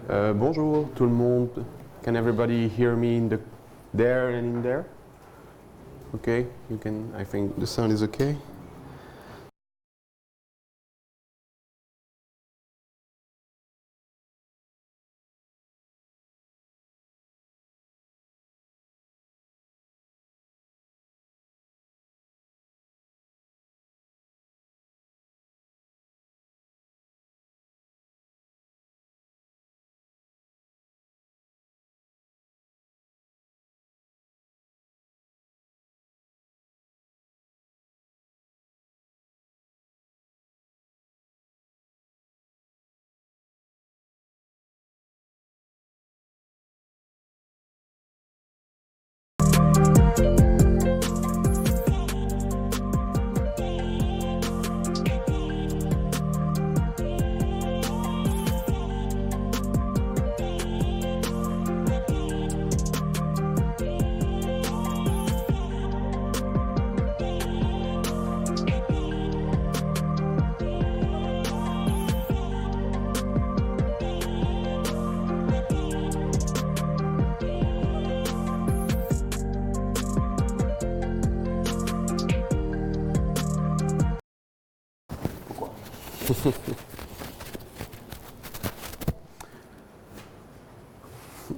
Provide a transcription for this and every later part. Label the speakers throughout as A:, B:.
A: Bonjour tout le monde. Can everybody hear me in the there and in there? Okay, you can. I think the sound is okay.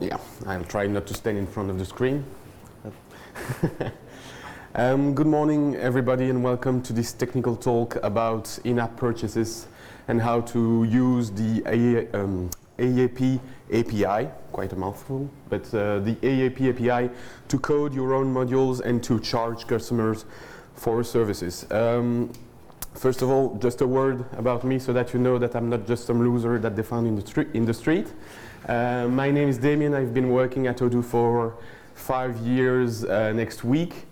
A: Yeah, I'll try not to stand in front of the screen. Good morning, everybody, and welcome to this technical talk about in-app purchases and how to use the AAP API, quite a mouthful, but the AAP API to code your own modules and to charge customers for services. First of all, just a word about me so that you know that I'm not just some loser that they found in the street. My name is Damien. I've been working at Odoo for 5 years next week.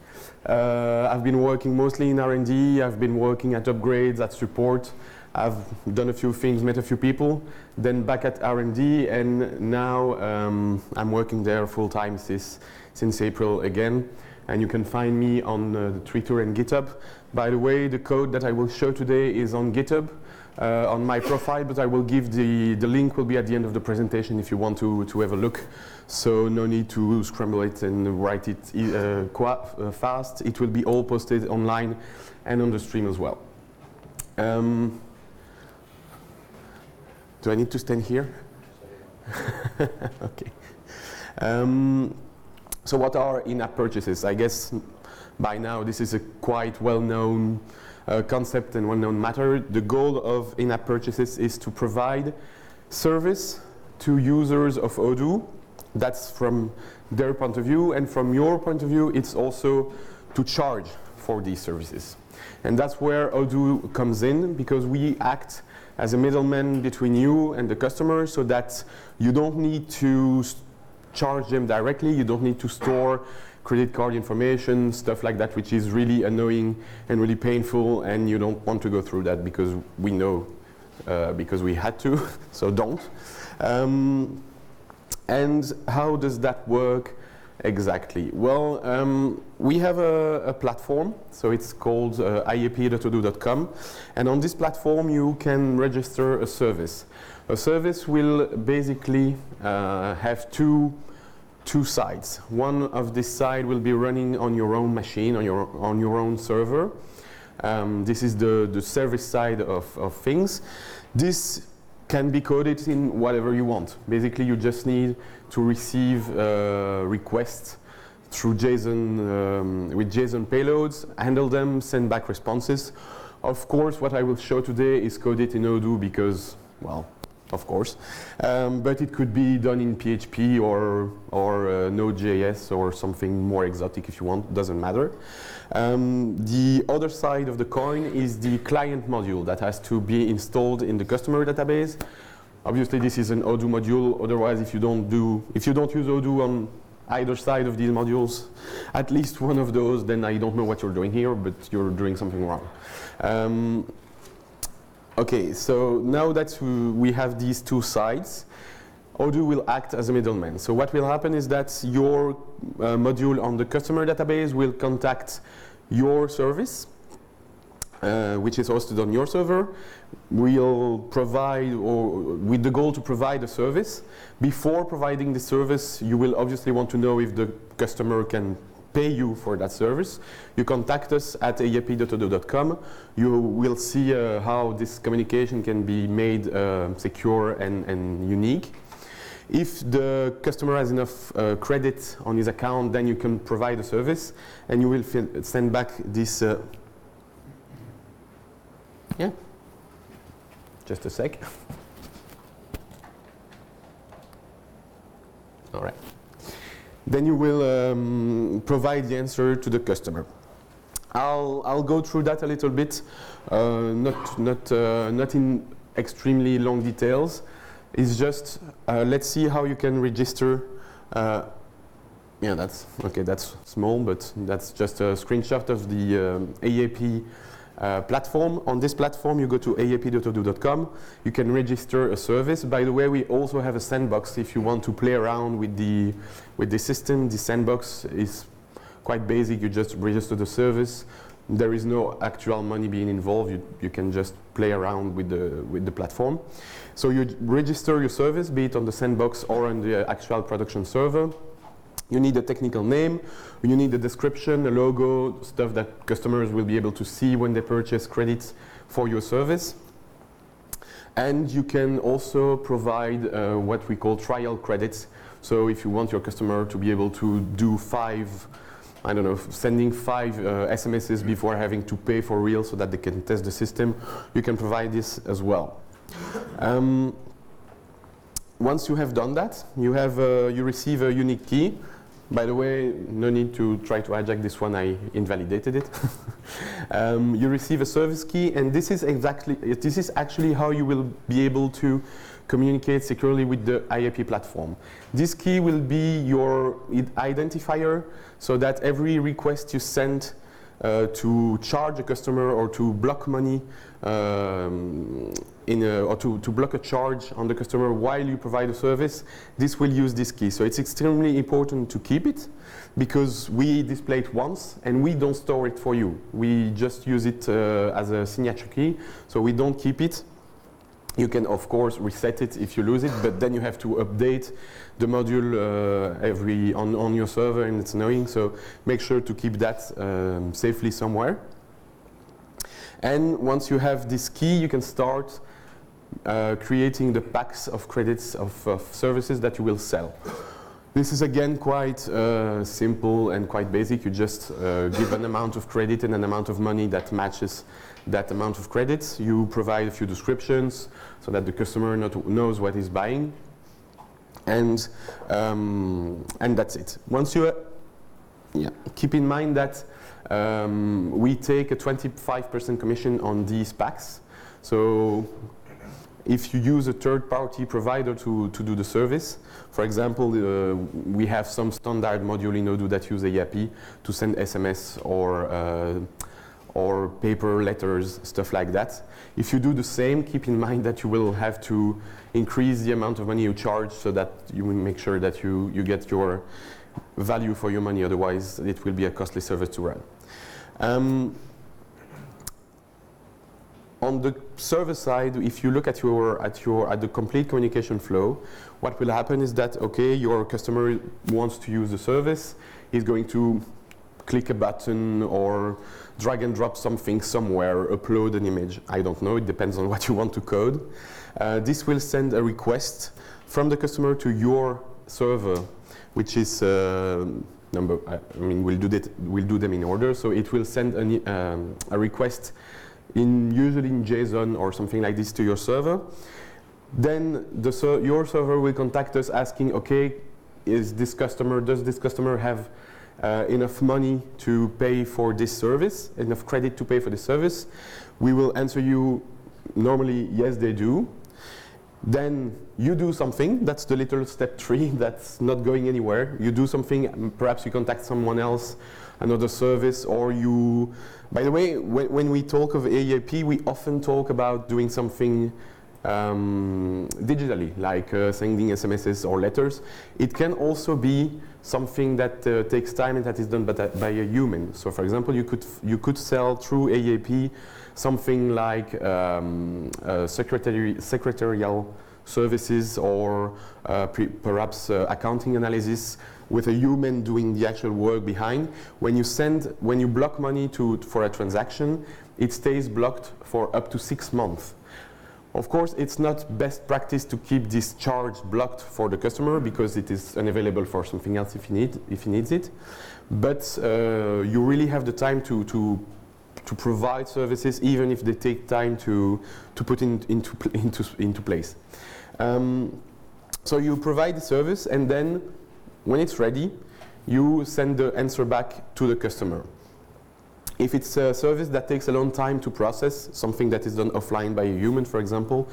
A: I've been working mostly in R&D. I've been working at upgrades, at support. I've done a few things, met a few people, then back at R&D, and now I'm working there full-time since April again. And you can find me on the Twitter and GitHub. By the way, the code that I will show today is on GitHub, on my profile, but I will give the link will be at the end of the presentation if you want to have a look. So no need to scramble it and write it quite fast. It will be all posted online and on the stream as well. Do I need to stand here? Okay. So what are in-app purchases? I guess by now this is a quite well-known concept and well-known matter. The goal of in-app purchases is to provide service to users of Odoo. That's from their point of view, and from your point of view, it's also to charge for these services. And that's where Odoo comes in, because we act as a middleman between you and the customer, so that you don't need to charge them directly, you don't need to store credit card information, stuff like that, which is really annoying and really painful, and you don't want to go through that because we know, because we had to, so don't. And how does that work exactly? Well, we have a platform, so it's called iap.odoo.com, and on this platform you can register a service. A service will basically have two sides. One of this side will be running on your own machine, on your own server. This is the service side of things. This can be coded in whatever you want. Basically, you just need to receive requests through JSON, with JSON payloads, handle them, send back responses. Of course, what I will show today is coded in Odoo because, well, of course, but it could be done in PHP or Node.js or something more exotic if you want, doesn't matter. The other side of the coin is the client module that has to be installed in the customer database. Obviously, this is an Odoo module. Otherwise, if you don't use Odoo on either side of these modules, at least one of those, then I don't know what you're doing here, but you're doing something wrong. Okay, so now that we have these two sides, Odoo will act as a middleman. So what will happen is that your module on the customer database will contact your service, which is hosted on your server, will provide, or with the goal to provide a service. Before providing the service, you will obviously want to know if the customer can pay you for that service. You contact us at aap.odoo.com. You will see how this communication can be made secure and unique. If the customer has enough credit on his account, then you can provide a service, and you will send back this. Yeah, just a sec. All right. Then you will provide the answer to the customer. I'll go through that a little bit, not in extremely long details. It's just let's see how you can register. Yeah, that's okay. That's small, but that's just a screenshot of the AAP platform. On this platform, you go to aap.odoo.com. You can register a service. By the way, we also have a sandbox if you want to play around with the system. The sandbox is quite basic. You just register the service. There is no actual money being involved. You can just play around with the platform. So you register your service, be it on the sandbox or on the actual production server. You need a technical name, you need a description, a logo, stuff that customers will be able to see when they purchase credits for your service. And you can also provide what we call trial credits. So if you want your customer to be able to do sending 5 SMSs before having to pay for real so that they can test the system, you can provide this as well. Once you have done that, you receive a unique key. By the way, no need to try to hijack this one, I invalidated it. You receive a service key, and this is actually how you will be able to communicate securely with the IAP platform. This key will be your identifier, so that every request you send to charge a customer or to block money or to block a charge on the customer while you provide a service, this will use this key. So it's extremely important to keep it, because we display it once and we don't store it for you. We just use it as a signature key, so we don't keep it. You can of course reset it if you lose it, but then you have to update the module on your server, and it's annoying, so make sure to keep that safely somewhere. And once you have this key, you can start creating the packs of credits of services that you will sell. This is again quite simple and quite basic. You just give an amount of credit and an amount of money that matches that amount of credits. You provide a few descriptions so that the customer knows what he's buying, and that's it. Once you keep in mind that we take a 25% commission on these packs. So if you use a third-party provider to do the service, for example, we have some standard module in Odoo that use AAP to send SMS or paper letters, stuff like that. If you do the same, keep in mind that you will have to increase the amount of money you charge so that you will make sure that you get your value for your money, otherwise it will be a costly service to run. On the server side, if you look at the complete communication flow, what will happen is that, okay, your customer wants to use the service, he's going to click a button or drag and drop something somewhere, upload an image. I don't know, it depends on what you want to code. This will send a request from the customer to your server, which is we'll do them in order. So it will send a request usually in JSON or something like this to your server. Then your server will contact us asking, okay, does this customer have enough money to pay for this service, enough credit to pay for this service? We will answer you normally, yes, they do. Then you do something, that's the little step 3, that's not going anywhere. You do something, perhaps you contact someone else, another service, or you... By the way, when we talk of AAP, we often talk about doing something digitally, like sending SMSs or letters. It can also be something that takes time and that is done by a human. So, for example, you could sell through AAP something like secretarial services or perhaps accounting analysis with a human doing the actual work behind. When you block money for a transaction, it stays blocked for up to 6 months. Of course, it's not best practice to keep this charge blocked for the customer because it is unavailable for something else if he needs it. But you really have the time to provide services, even if they take time to put into place. So you provide the service, and then when it's ready, you send the answer back to the customer. If it's a service that takes a long time to process, something that is done offline by a human, for example,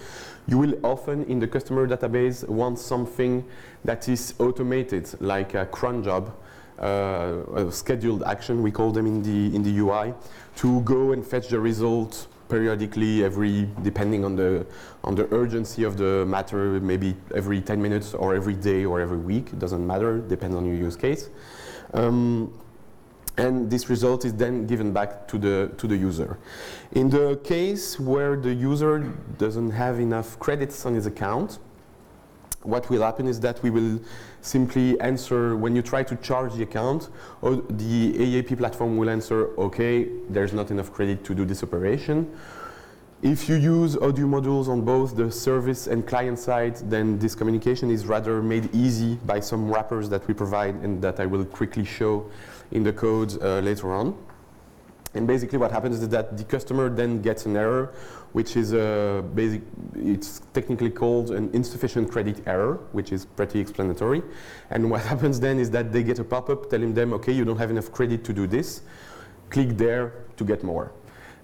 A: you will often in the customer database want something that is automated, like a cron job, a scheduled action, we call them in the UI, to go and fetch the result periodically, depending on the urgency of the matter, maybe every 10 minutes or every day or every week. It doesn't matter, depends on your use case. And this result is then given back to the user. In the case where the user doesn't have enough credits on his account, what will happen is that we will simply answer, when you try to charge the account, or the AAP platform will answer, okay, there's not enough credit to do this operation. If you use Odoo modules on both the service and client side, then this communication is rather made easy by some wrappers that we provide and that I will quickly show in the code later on. And basically what happens is that the customer then gets an error, which is it's technically called an insufficient credit error, which is pretty explanatory. And what happens then is that they get a pop-up telling them, okay, you don't have enough credit to do this. Click there to get more.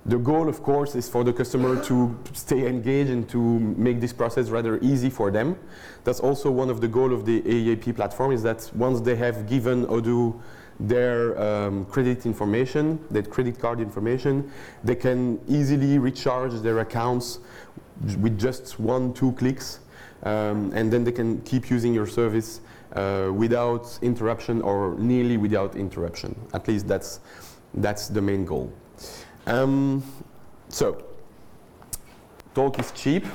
A: The goal, of course, is for the customer to stay engaged and to make this process rather easy for them. That's also one of the goals of the AAP platform, is that once they have given Odoo their credit information, their credit card information, they can easily recharge their accounts with just 1-2 clicks, and then they can keep using your service without interruption or nearly without interruption. At least that's the main goal. So, talk is cheap.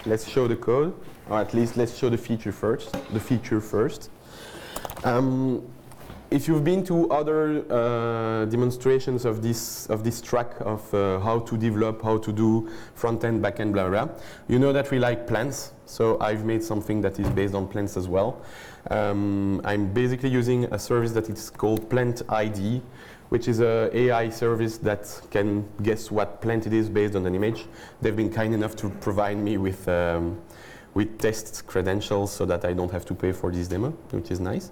A: Let's show the code, or at least let's show the feature first. If you've been to other demonstrations of this track of how to develop, how to do front-end, back-end, blah, blah, you know that we like plants. So I've made something that is based on plants as well. I'm basically using a service that is called Plant ID, which is an AI service that can guess what plant it is based on an image. They've been kind enough to provide me with test credentials so that I don't have to pay for this demo, which is nice.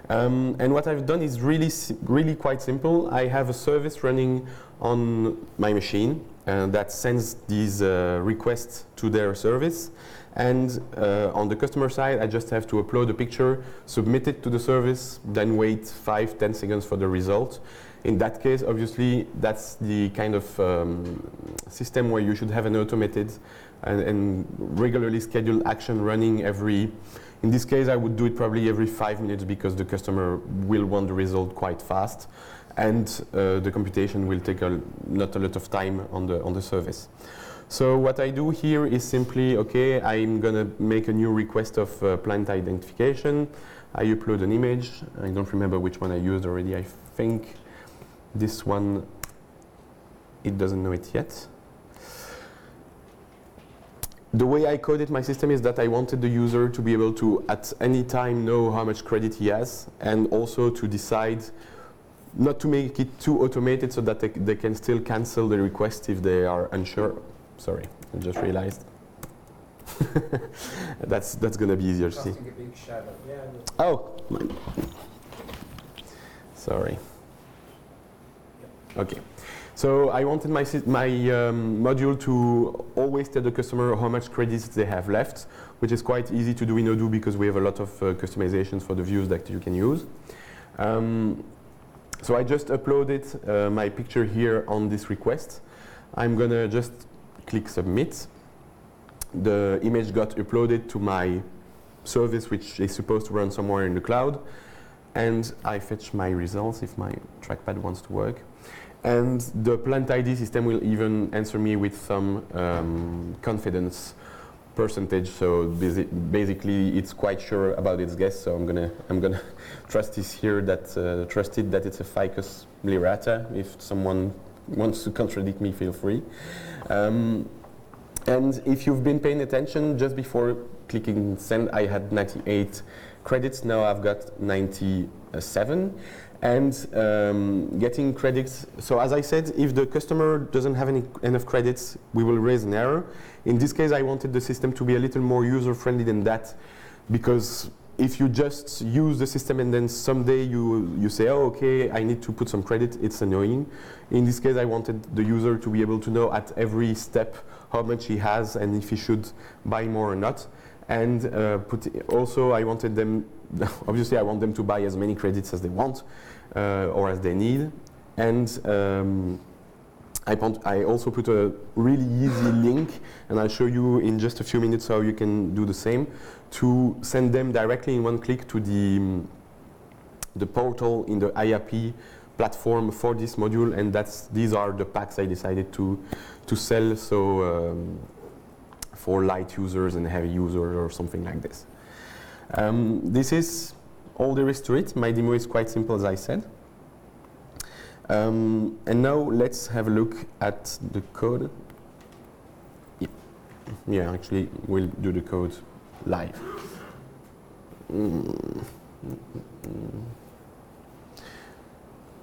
A: And what I've done is really quite simple. I have a service running on my machine that sends these requests to their service. And on the customer side, I just have to upload a picture, submit it to the service, then wait 5-10 seconds for the result. In that case, obviously, that's the kind of system where you should have an automated and regularly scheduled action running every. In this case, I would do it probably every 5 minutes because the customer will want the result quite fast, and the computation will take not a lot of time on the service. So what I do here is simply, okay, I'm gonna make a new request of plant identification. I upload an image. I don't remember which one I used already. I think this one, it doesn't know it yet. The way I coded my system is that I wanted the user to be able to, at any time, know how much credit he has, and also to decide not to make it too automated so that they can still cancel the request if they are unsure. Sorry, I just realized. That's going to be easier to see.
B: A big shadow. Yeah,
A: oh, sorry. Okay. So I wanted my module to always tell the customer how much credits they have left, which is quite easy to do in Odoo because we have a lot of customizations for the views that you can use. So I just uploaded my picture here on this request. I'm gonna just click submit. the image got uploaded to my service, which is supposed to run somewhere in the cloud, and I fetch my results if my trackpad wants to work. And the plant ID system will even answer me with some confidence percentage. So basically, it's quite sure about its guess. So I'm gonna trust this here that trusted that it's a ficus lirata. If someone wants to contradict me, feel free. And if you've been paying attention, just before clicking send, I had 98 credits. Now I've got 97. And getting credits, so as I said, if the customer doesn't have enough credits, we will raise an error. In this case, I wanted the system to be a little more user-friendly than that, because if you just use the system and then someday you say, oh, okay, I need to put some credit, it's annoying. In this case, I wanted the user to be able to know at every step how much he has and if he should buy more or not. And also, I wanted them, obviously, I want them to buy as many credits as they want or as they need. And I also put a really easy link, and I'll show you in just a few minutes how you can do the same, to send them directly in one click to the portal in the IAP platform for this module, and these are the packs I decided to sell. So. For light users and heavy users or something like this. This is all there is to it. My demo is quite simple, as I said. And now let's have a look at the code. Yeah, actually, we'll do the code live.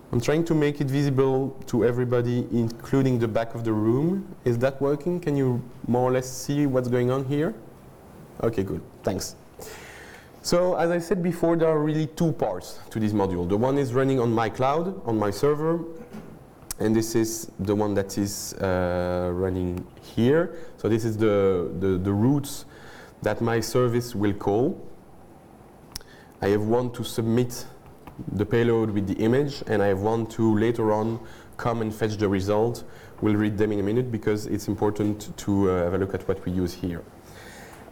A: I'm trying to make it visible to everybody, including the back of the room. Is that working? Can you more or less see what's going on here? Okay, good, thanks. So as I said before, there are really two parts to this module. The one is running on my cloud, on my server, and this is the one that is running here. So this is the routes that my service will call. I have one to submit the payload with the image, and I have one to later on come and fetch the result. We'll read them in a minute because it's important to have a look at what we use here.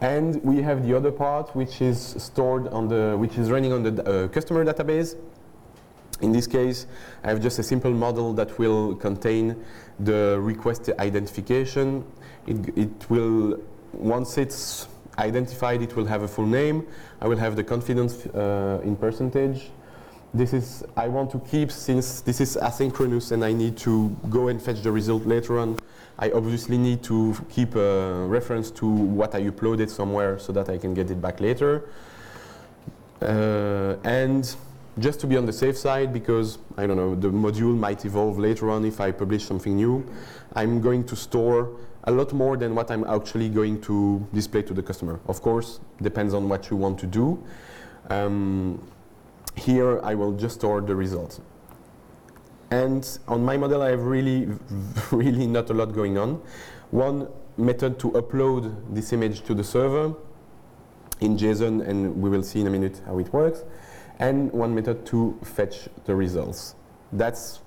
A: And we have the other part, which is stored on which is running on the customer database. In this case, I have just a simple model that will contain the request identification. It will, once it's identified, it will have a full name. I will have the confidence in percentage. I want to keep, since this is asynchronous and I need to go and fetch the result later on, I obviously need to keep a reference to what I uploaded somewhere so that I can get it back later. And just to be on the safe side, because, I don't know, the module might evolve later on if I publish something new, I'm going to store a lot more than what I'm actually going to display to the customer. Of course, depends on what you want to do. Here, I will just store the results. And on my model, I have really not a lot going on. One method to upload this image to the server in JSON, and we will see in a minute how it works. And one method to fetch the results. That's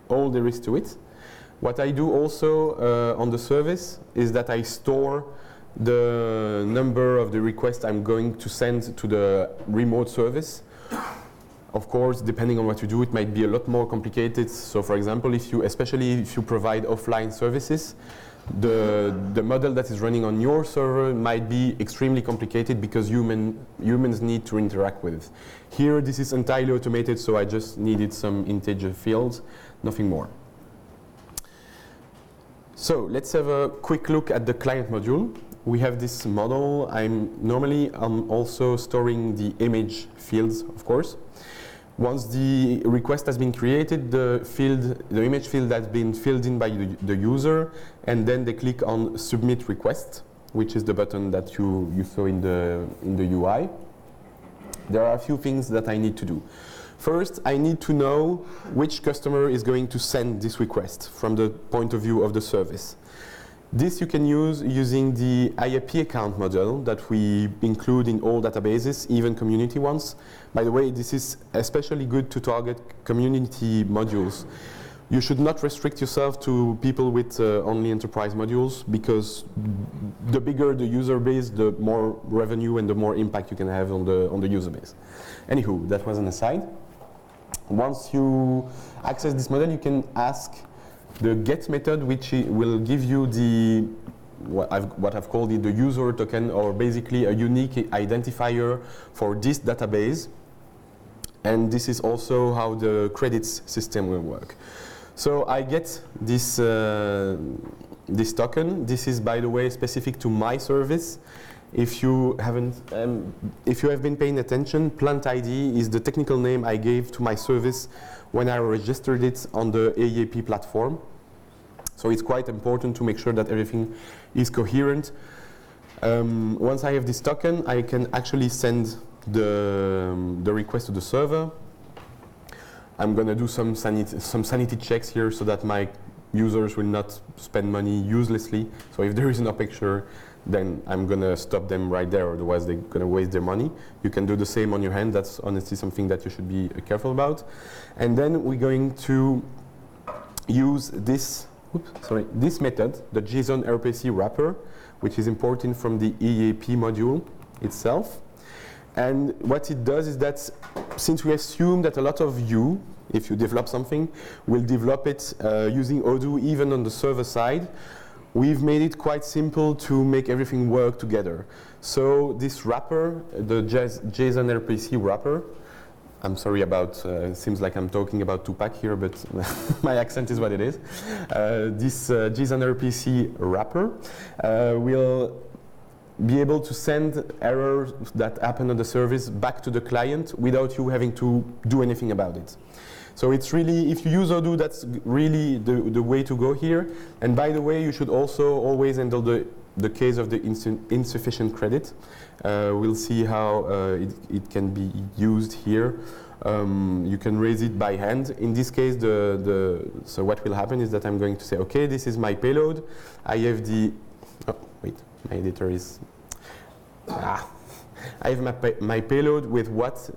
A: all there is to it. What I do also on the service is that I store the number of the requests I'm going to send to the remote service. Of course, depending on what you do, it might be a lot more complicated. So for example, especially if you provide offline services, the model that is running on your server might be extremely complicated because humans need to interact with it. Here, this is entirely automated, so I just needed some integer fields, nothing more. So let's have a quick look at the client module. We have this model. I'm also storing the image fields, of course. Once the request has been created, the image field has been filled in by the user, and then they click on Submit Request, which is the button that you saw in the UI. There are a few things that I need to do. First, I need to know which customer is going to send this request from the point of view of the service. This you can use using the IAP account model that we include in all databases, even community ones. By the way, this is especially good to target community modules You should not restrict yourself to people with only enterprise modules, because the bigger the user base, the more revenue and the more impact you can have on the user base. Anywho, that was an aside. Once you access this model, you can ask the get method, which will give you the what I've called it the user token, or basically a unique identifier for this database. And this is also how the credits system will work. So I get this this token. This is, by the way, specific to my service. If you have been paying attention, Plant ID is the technical name I gave to my service when I registered it on the AEP platform. So it's quite important to make sure that everything is coherent. Once I have this token, I can actually send the request to the server. I'm going to do some sanity checks here so that my users will not spend money uselessly. So if there is no picture, then I'm going to stop them right there, otherwise they're going to waste their money. You can do the same on your hand. That's honestly something that you should be careful about. And then we're going to use this method, the JSON RPC wrapper, which is imported from the EAP module itself. And what it does is that, since we assume that a lot of you, if you develop something, will develop it using Odoo even on the server side, we've made it quite simple to make everything work together. So this wrapper, the JSON RPC wrapper, I'm sorry about, it seems like I'm talking about Tupac here, but my accent is what it is. This JSON RPC wrapper will be able to send errors that happen on the service back to the client without you having to do anything about it. So it's really, if you use Odoo, that's really the way to go here. And by the way, you should also always handle the case of the insufficient credit. We'll see how it can be used here. You can raise it by hand. In this case, so what will happen is that I'm going to say, okay, this is my payload. I have the, oh, wait. My editor is, I have my payload with what?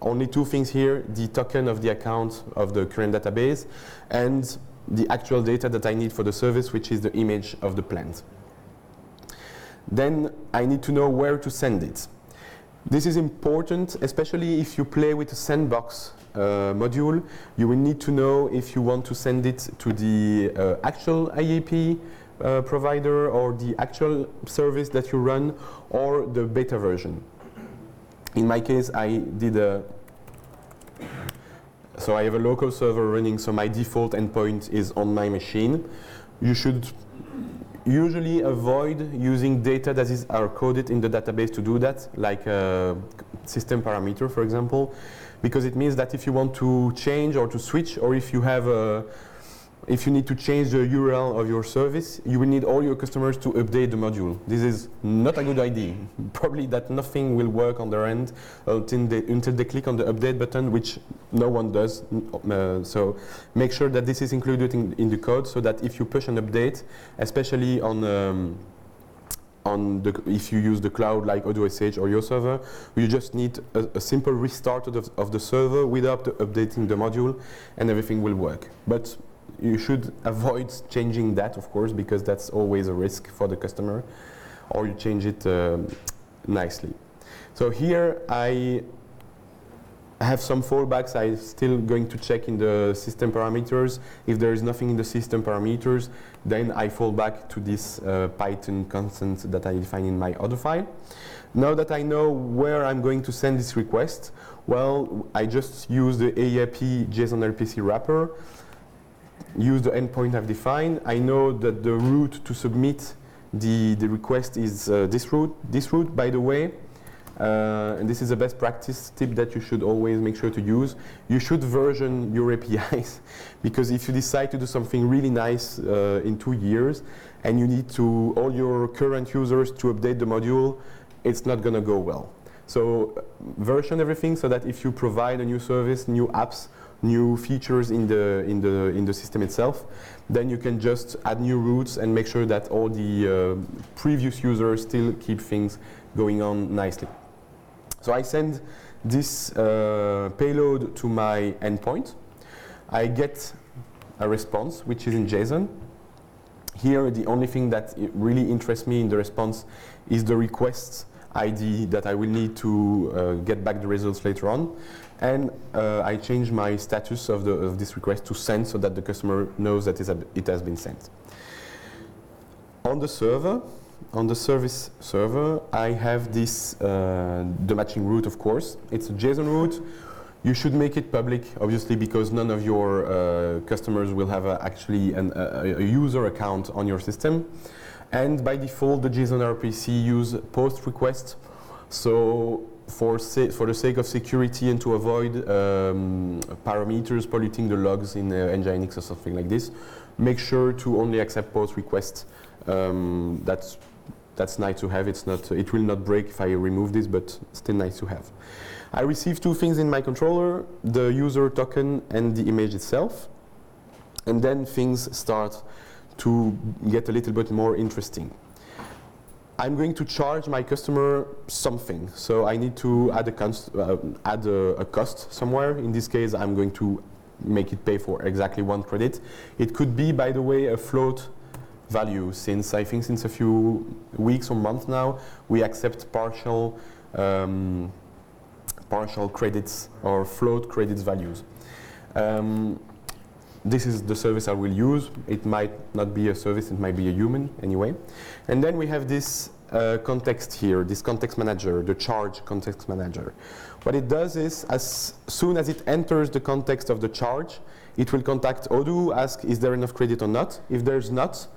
A: Only two things here, the token of the account of the current database and the actual data that I need for the service, which is the image of the plant. Then I need to know where to send it. This is important, especially if you play with a sandbox module. You will need to know if you want to send it to the actual IAP provider or the actual service that you run, or the beta version. In my case, I did so I have a local server running, so my default endpoint is on my machine. You should usually avoid using data that is hard-coded in the database to do that, like system parameter, for example, because it means that if you want to change or to switch, or if you have if you need to change the URL of your service, you will need all your customers to update the module. This is not a good idea. Probably that nothing will work on their end until they click on the update button, which no one does. So make sure that this is included in the code, so that if you push an update, especially if you use the cloud like Odoo SH or your server, you just need a simple restart of the server without updating the module, and everything will work. But you should avoid changing that, of course, because that's always a risk for the customer, or you change it nicely. So here I have some fallbacks. I'm still going to check in the system parameters. If there is nothing in the system parameters, then I fall back to this Python constant that I define in my other file. Now that I know where I'm going to send this request, well, I just use the AEP JSON RPC wrapper, use the endpoint I've defined. I know that the route to submit the request is this route. This route, by the way, and this is a best practice tip that you should always make sure to use. You should version your APIs, because if you decide to do something really nice in 2 years, and you need all your current users to update the module, it's not going to go well. So version everything, so that if you provide a new service, new apps, new features in the system itself, then you can just add new routes and make sure that all the previous users still keep things going on nicely. So I send this payload to my endpoint. a response which is in JSON. Here, the only thing that really interests me in the response is the request ID that I will need to get back the results later on. And I change my status of this request to send so that the customer knows that it has been sent. On the server, on the service server, I have this, the matching route, of course. It's a JSON route. You should make it public, obviously, because none of your customers will have actually a user account on your system. And by default, the JSON RPC use post request. So for the sake of security and to avoid parameters polluting the logs in Nginx or something like this, make sure to only accept post requests. That's nice to have. It will not break if I remove this, but still nice to have. I receive two things in my controller, the user token and the image itself. And then things start to get a little bit more interesting. I'm going to charge my customer something. So I need to add a cost somewhere. In this case, I'm going to make it pay for exactly 1 credit. It could be, by the way, a float value, since I think since a few weeks or months now, we accept partial credits or float credits values. This is the service I will use. It might not be a service, it might be a human anyway. And then we have this context here, this context manager, the charge context manager. What it does is, as soon as it enters the context of the charge, it will contact Odoo, ask is there enough credit or not. If there's not,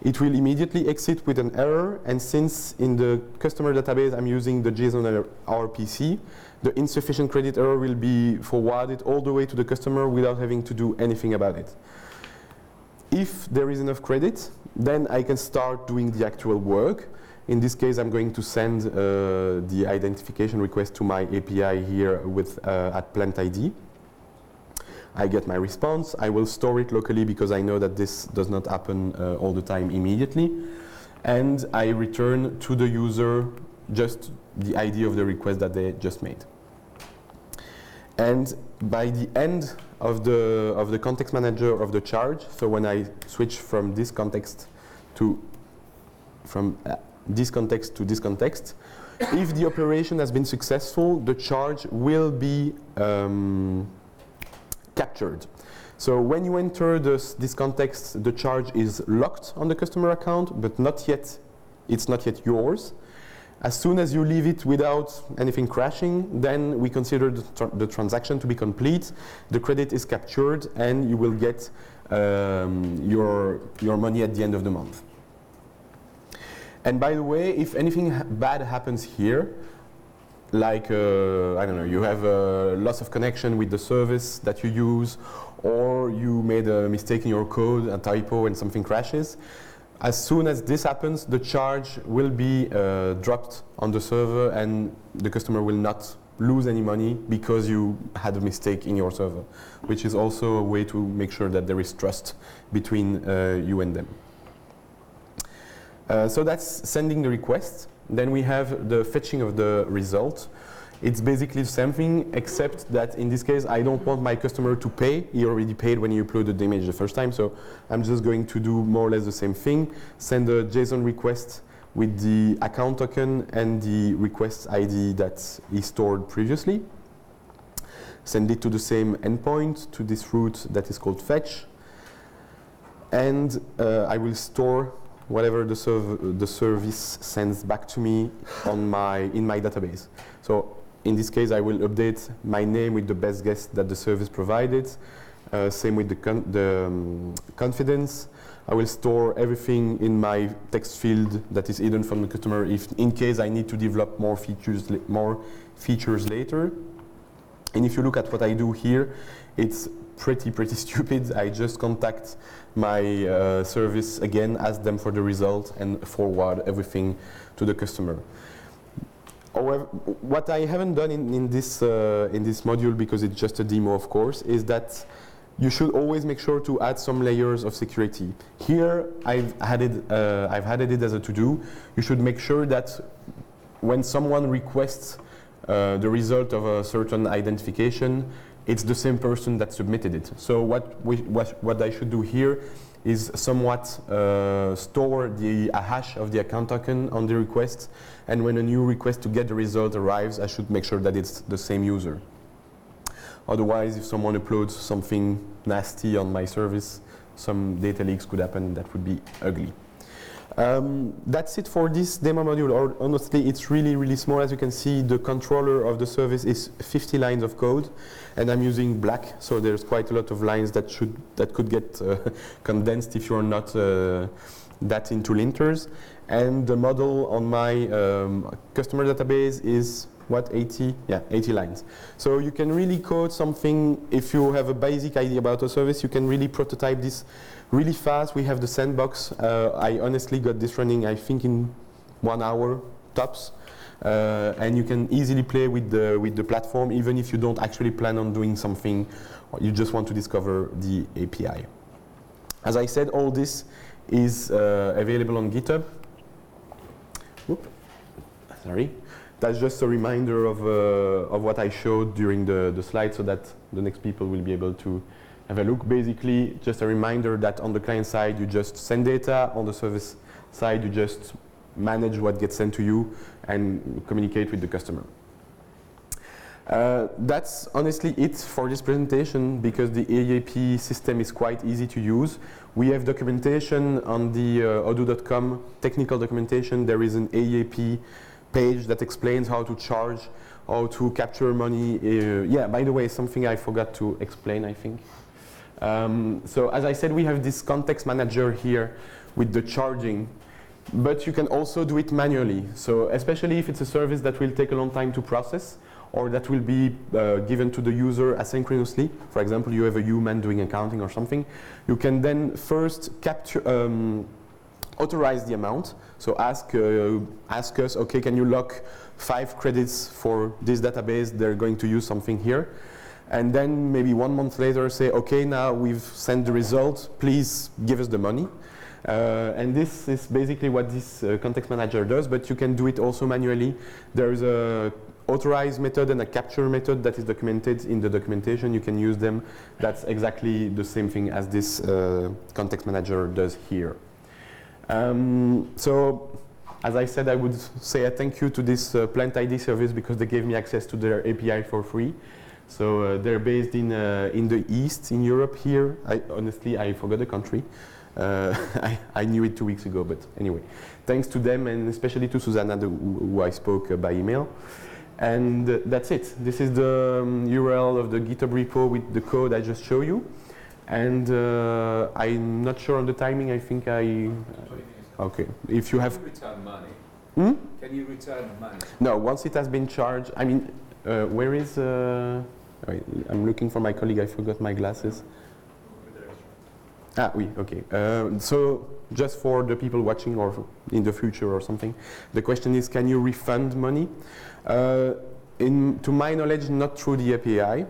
A: it will immediately exit with an error, and since in the customer database I'm using the JSON RPC, the insufficient credit error will be forwarded all the way to the customer without having to do anything about it. If there is enough credit, then I can start doing the actual work. In this case, I'm going to send the identification request to my API here with at plant ID. I get my response. I will store it locally because I know that this does not happen all the time immediately. And I return to the user just the ID of the request that they just made. And by the end of the context manager of the charge, so when I switch from this context to this context, if the operation has been successful, the charge will be captured. So when you enter this context, the charge is locked on the customer account, but it's not yet yours. As soon as you leave it without anything crashing, then we consider the transaction to be complete. The credit is captured, and you will get your money at the end of the month. And by the way, if anything bad happens here, like, I don't know, you have a loss of connection with the service that you use, or you made a mistake in your code, a typo, and something crashes, as soon as this happens, the charge will be dropped on the server, and the customer will not lose any money because you had a mistake in your server, which is also a way to make sure that there is trust between you and them. So that's sending the request. Then we have the fetching of the result. It's basically the same thing, except that in this case, I don't want my customer to pay. He already paid when he uploaded the image the first time, so I'm just going to do more or less the same thing. Send a JSON request with the account token and the request ID that is stored previously. Send it to the same endpoint, to this route that is called fetch. And I will store whatever the service sends back to me in my database. So in this case, I will update my name with the best guess that the service provided. Same with the confidence. I will store everything in my text field that is hidden from the customer in case I need to develop more features later. And if you look at what I do here, it's pretty stupid. I just contact my service again, ask them for the result, and forward everything to the customer. However, what I haven't done in this module, because it's just a demo, of course, is that you should always make sure to add some layers of security. Here, I've added it as a to-do. You should make sure that when someone requests the result of a certain identification, it's the same person that submitted it. So what I should do here is somewhat store a hash of the account token on the request, and when a new request to get the result arrives, I should make sure that it's the same user. Otherwise, if someone uploads something nasty on my service, some data leaks could happen, that would be ugly. That's it for this demo module. Or honestly, it's really, really small. As you can see, the controller of the service is 50 lines of code, and I'm using black, so there's quite a lot of lines that could get condensed if you're not that into linters. And the model on my customer database is what, 80? Yeah, 80 lines. So you can really code something. If you have a basic idea about a service, you can really prototype this really fast. We have the sandbox. I honestly got this running, I think, in 1 hour tops. And you can easily play with the platform, even if you don't actually plan on doing something, or you just want to discover the API. As I said, all this is available on GitHub. Whoop. Sorry. That's just a reminder of what I showed during the slide, so that the next people will be able to have a look. Basically, just a reminder that on the client side, you just send data. On the service side, you just manage what gets sent to you and communicate with the customer. That's honestly it for this presentation, because the AAP system is quite easy to use. We have documentation on the odoo.com technical documentation. There is an AAP page that explains how to charge, how to capture money. Yeah, by the way, something I forgot to explain, I think. So as I said, we have this context manager here with the charging, but you can also do it manually. So especially if it's a service that will take a long time to process, or that will be given to the user asynchronously. For example, you have a human doing accounting or something. You can then first capture, authorize the amount. So ask us, okay, can you lock 5 credits for this database? They're going to use something here. And then maybe 1 month later say, okay, now we've sent the result, please give us the money. And this is basically what this context manager does, but you can do it also manually. There's a authorize method and a capture method that is documented in the documentation. You can use them. That's exactly the same thing as this context manager does here. So, as I said, I would say a thank you to this Plant ID service, because they gave me access to their API for free. So they're based in the East, in Europe here. Honestly, I forgot the country. I knew it 2 weeks ago, but anyway. Thanks to them, and especially to Susanna, who I spoke by email. And that's it. This is the URL of the GitHub repo with the code I just showed you. And I'm not sure on the timing. I think okay. If you have.
B: Can you return money?
A: Hmm?
B: Can you return money?
A: No. Once it has been charged. I mean, where is? Wait, I'm looking for my colleague. I forgot my glasses. Ah, oui. Okay. So just for the people watching or in the future or something, the question is, can you refund money? To my knowledge, not through the API,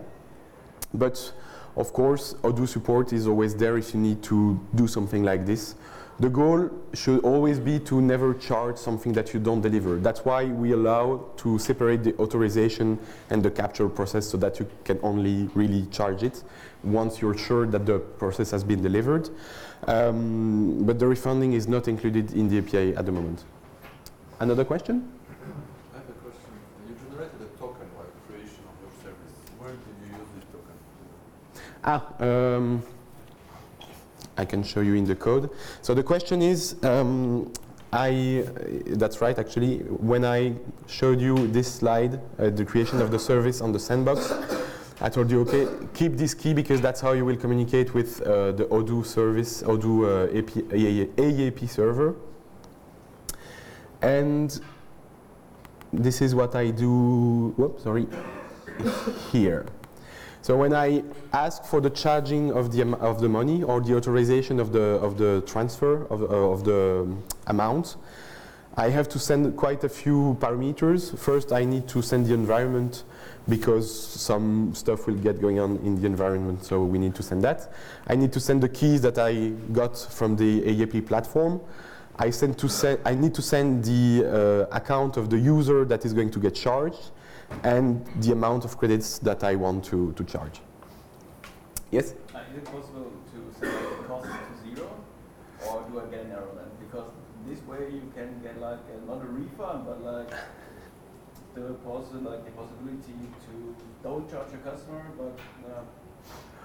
A: but of course, Odoo support is always there if you need to do something like this. The goal should always be to never charge something that you don't deliver. That's why we allow to separate the authorization and the capture process, so that you can only really charge it once you're sure that the process has been delivered. But the refunding is not included in the API at the moment. Another question?
C: I have a question. You generated a token while creation of your service. Where did you use this token?
A: I can show you in the code. So the question is, that's right actually, when I showed you this slide, the creation of the service on the sandbox, I told you, okay, keep this key, because that's how you will communicate with the Odoo service, Odoo AAP server. And this is what I do, whoops, sorry, here. So when I ask for the charging of the money, or the authorization of the transfer of the amount, I have to send quite a few parameters. First, I need to send the environment, because some stuff will get going on in the environment, so we need to send that. I need to send the keys that I got from the AAP platform. I need to send the account of the user that is going to get charged, and the amount of credits that I want to charge. Yes?
D: Is it possible to set the cost to zero, or do I get an error then? Because this way you can get like not a refund, but like the possibility to don't charge your customer, but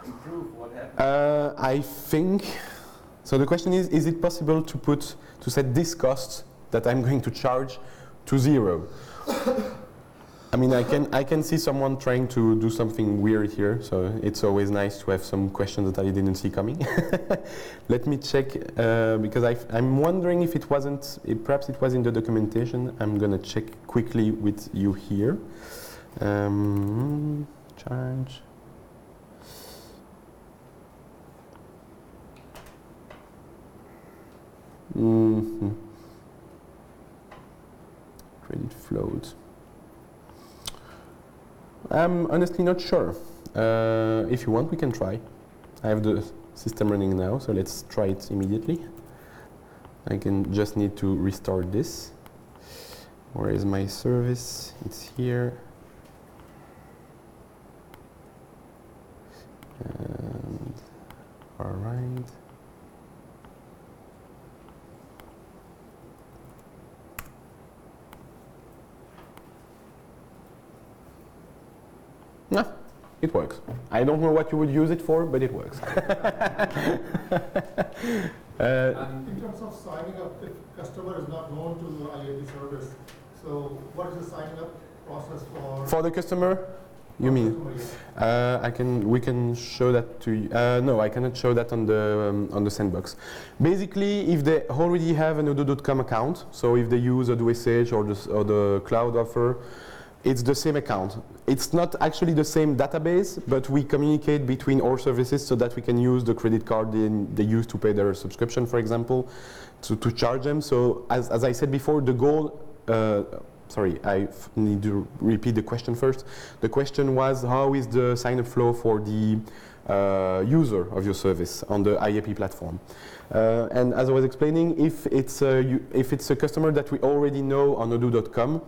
D: improve what happened.
A: I think, so the question is it possible to set this cost that I'm going to charge to zero? I mean, I can see someone trying to do something weird here, so it's always nice to have some questions that I didn't see coming. Let me check, because I'm wondering if it wasn't, perhaps it was in the documentation. I'm gonna check quickly with you here. Charge. Credit float. I'm honestly not sure. If you want, we can try. I have the system running now, so let's try it immediately. I can just need to restart this. Where is my service? It's here. And all right. Yeah, it works. I don't know what you would use it for, but it works.
E: In terms of signing up, if customer is not known to the IAP service, so what is the signing up process for?
A: For the customer, you mean? We can show that to you. No, I cannot show that on the sandbox. Basically, if they already have an Odoo.com account, so if they use Odoo SH or the cloud offer, it's the same account. It's not actually the same database, but we communicate between our services so that we can use the credit card they use to pay their subscription, for example, to charge them. So as I said before, the goal, sorry, I need to repeat the question first. The question was, how is the sign-up flow for the user of your service on the IAP platform? And as I was explaining, if it's a customer that we already know on Odoo.com,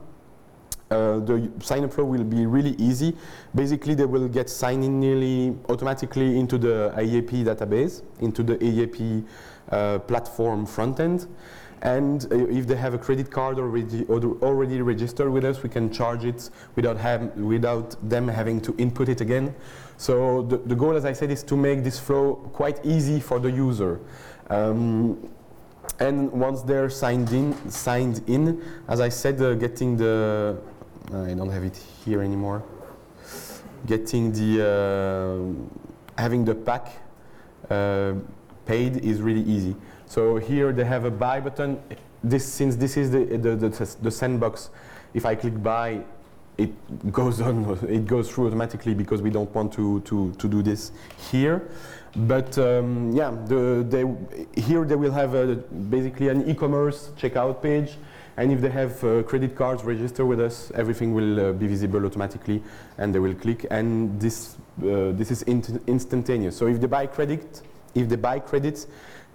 A: the sign-up flow will be really easy. Basically, they will get signed in nearly automatically into the IAP database, into the IAP platform front end. And if they have a credit card already registered with us, we can charge it without them having to input it again. So the goal, as I said, is to make this flow quite easy for the user. And once they're signed in, as I said, getting the, I don't have it here anymore. Getting the, having the pack paid is really easy. So here they have a buy button. Since this is the sandbox, if I click buy, it goes on. It goes through automatically because we don't want to do this here. But yeah, here they will have basically an e-commerce checkout page, and if they have credit cards registered with us, everything will be visible automatically, and they will click. And this is instantaneous. So if they buy credits,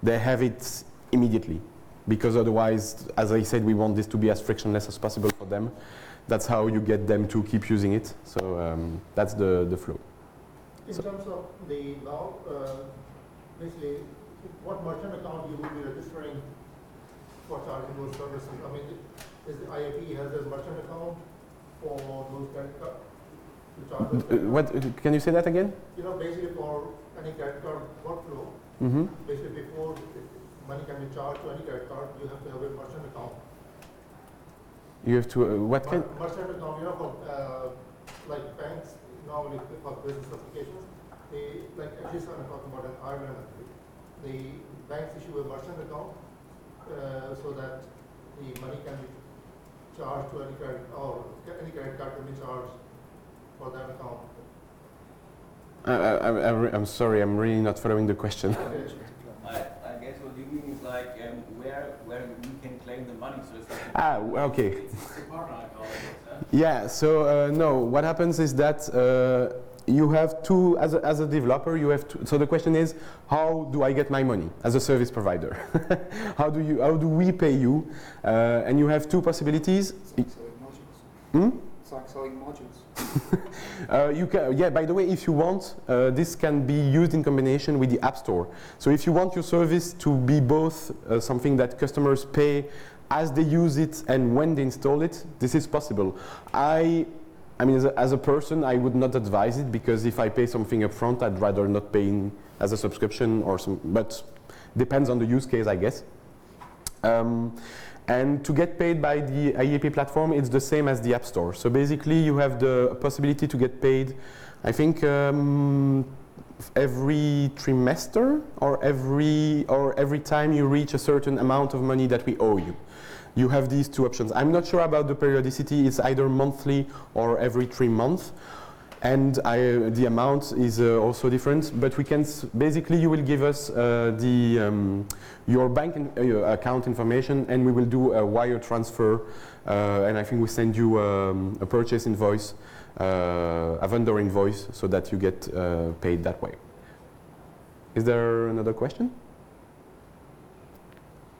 A: they have it immediately, because otherwise, as I said, we want this to be as frictionless as possible for them. That's how you get them to keep using it. So that's the flow.
E: In terms of the now, basically, what merchant account you will be registering for charging those services? I mean, is the IAP has a merchant account for those credit cards to charge those credit cards?
A: What can you say that again?
E: You know, basically for any credit card workflow, basically before money can be charged to any credit card, you have to have a merchant account.
A: You have to what kind?
E: Merchant account, you know, for like banks. Normally for business applications, they, like at least I'm talking about in Ireland, the banks issue a merchant account so that the money can be charged to any credit, or any credit card can be charged for that account.
A: I'm sorry, I'm really not following the question.
D: I guess what you mean is like where we can claim the money. So it's like
A: okay.
D: It's a partner account.
A: Yeah, so no, what happens is that you have to, as a developer, you have to, so the question is, how do I get my money as a service provider? how do we pay you? And you have two possibilities.
F: It's like selling modules.
A: Hmm?
F: It's like selling modules.
A: You can, yeah, by the way, if you want, this can be used in combination with the App Store. So if you want your service to be both something that customers pay as they use it and when they install it, this is possible. I mean, as a person, I would not advise it, because if I pay something up front, I'd rather not pay as a subscription or some, but depends on the use case, I guess. And to get paid by the IAP platform, it's the same as the App Store. So basically, you have the possibility to get paid, I think, every trimester or every time you reach a certain amount of money that we owe you. You have these two options. I'm not sure about the periodicity. It's either monthly or every 3 months. And the amount is also different, but we can basically, you will give us your bank account information, and we will do a wire transfer, and I think we send you a purchase invoice, a vendor invoice, so that you get paid that way. Is there another question?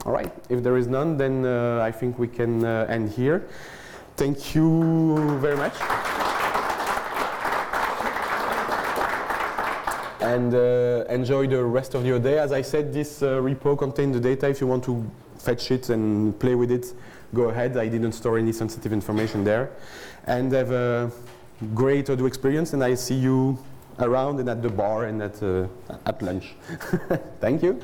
A: All right, if there is none, then I think we can end here. Thank you very much. And enjoy the rest of your day. As I said, this repo contains the data. If you want to fetch it and play with it, go ahead. I didn't store any sensitive information there. And have a great Odoo experience, and I see you around and at the bar and at lunch. Thank you.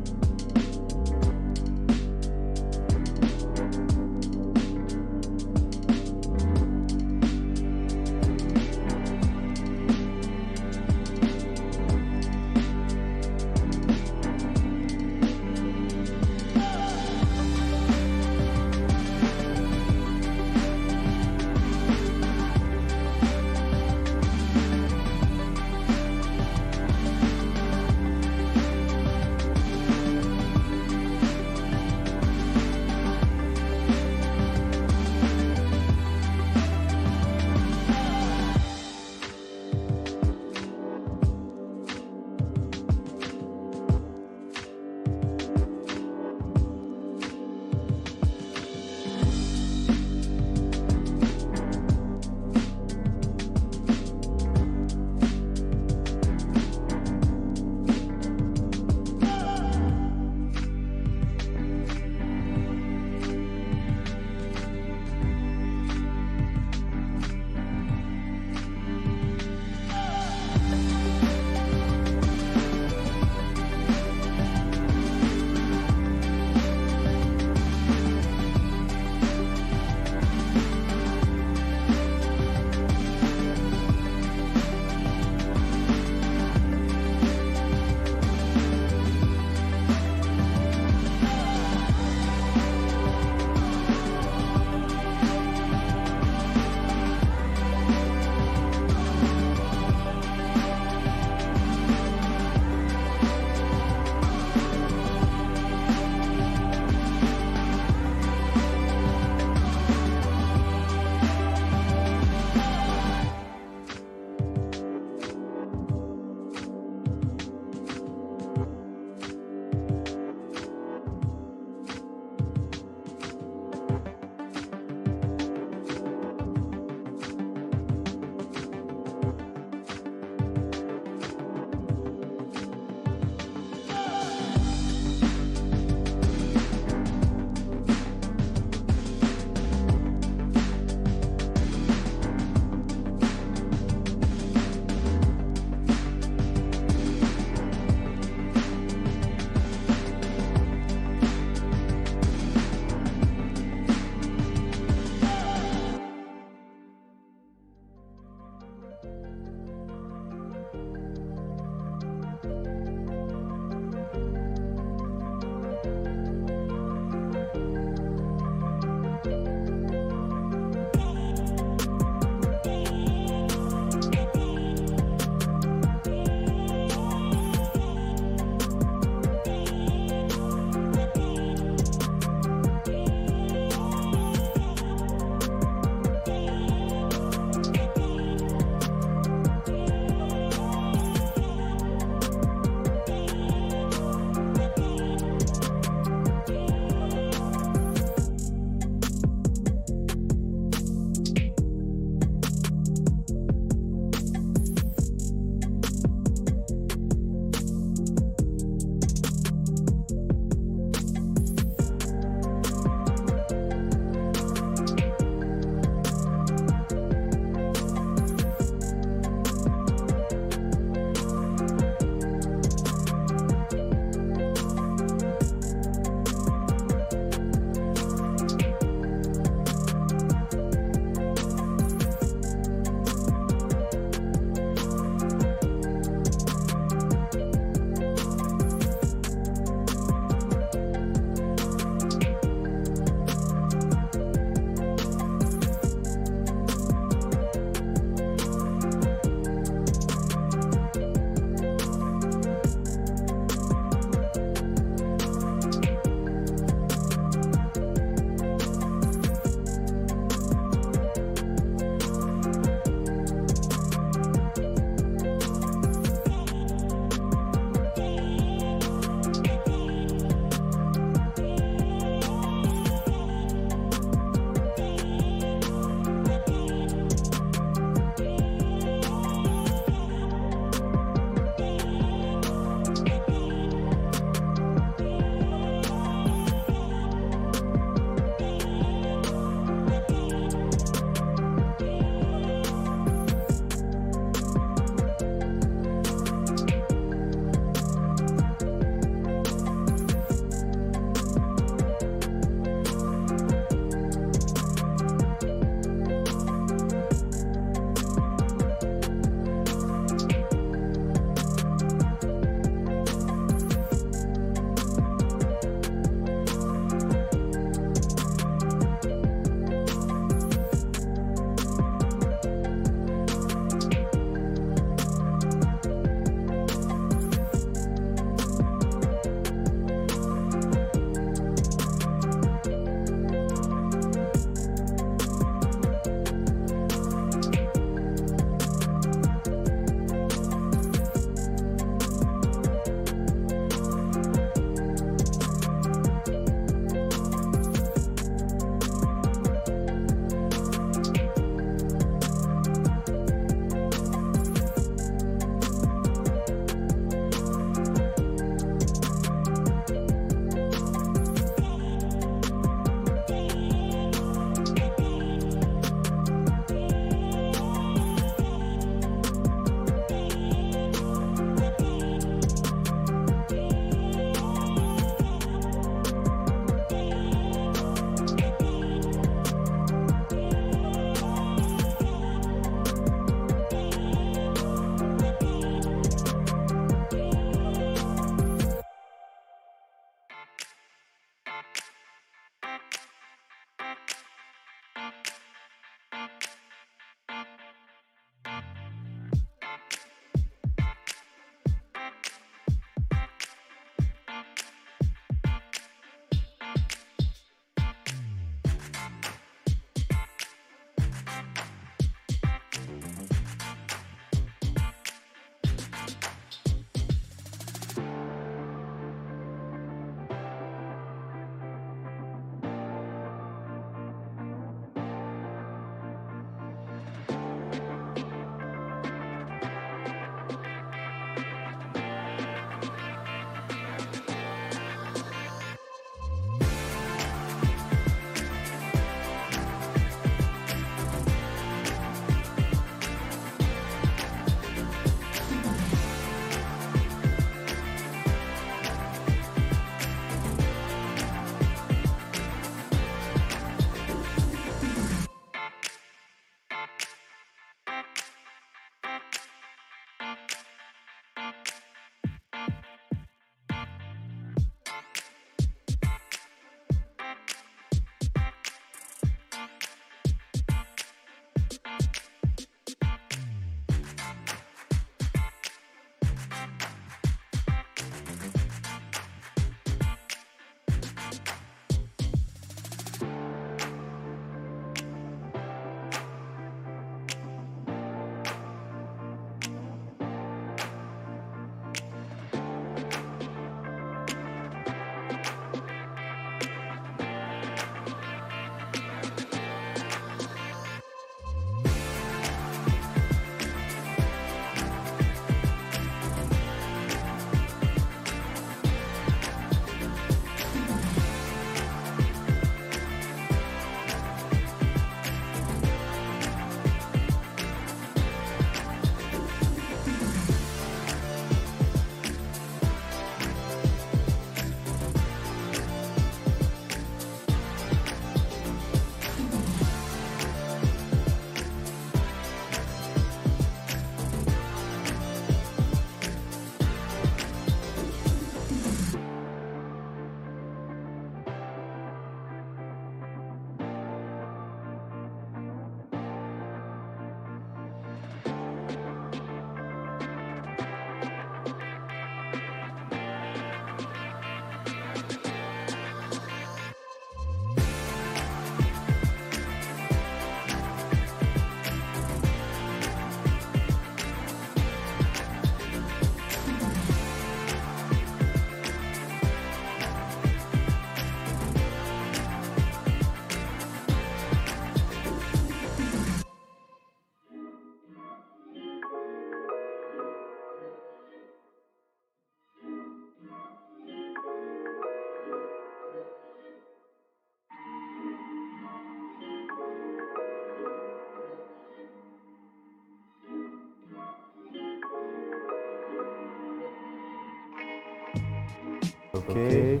F: Okay.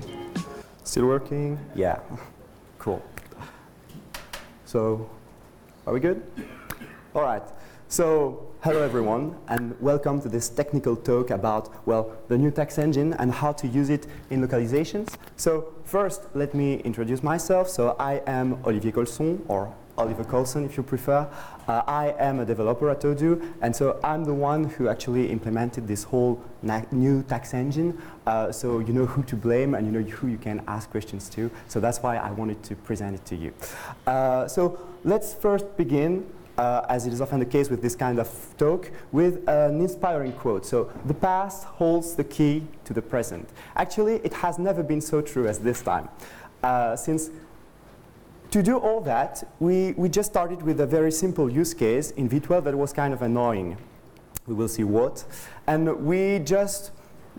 F: Still working? Yeah. Cool. So, are we good? All right. So, hello everyone, and welcome to this technical talk about, well, the new tax engine and how to use it in localizations. So, first, let me introduce myself. So, I am Olivier Colson, or Oliver Colson if you prefer. I am a developer at Odoo, and so I'm the one who actually implemented this whole new tax engine. So you know who to blame and you know who you can ask questions to. So that's why I wanted to present it to you. So let's first begin, as it is often the case with this kind of talk, with an inspiring quote. So the past holds the key to the present. Actually, it has never been so true as this time. Since to do all that, we just started with a very simple use case in V12 that was kind of annoying. We will see what. And we just,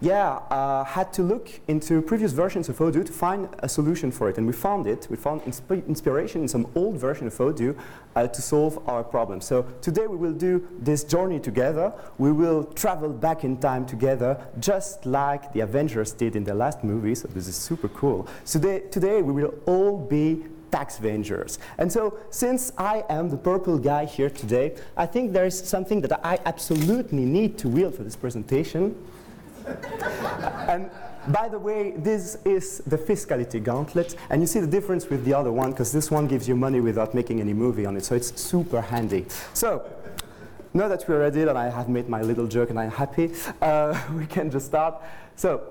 F: had to look into previous versions of Odoo to find a solution for it. And we found it. We found inspiration in some old version of Odoo to solve our problem. So today we will do this journey together. We will travel back in time together, just like the Avengers did in the last movie. So this is super cool. So today we will all be tax vengers. And so, since I am the purple guy here today, I think there is something that I absolutely need to wield for this presentation. And by the way, this is the fiscality gauntlet, and you see the difference with the other one, because this one gives you money without making any movie on it, so it's super handy. So, now that we're ready and I have made my little joke and I'm happy, we can just start. So,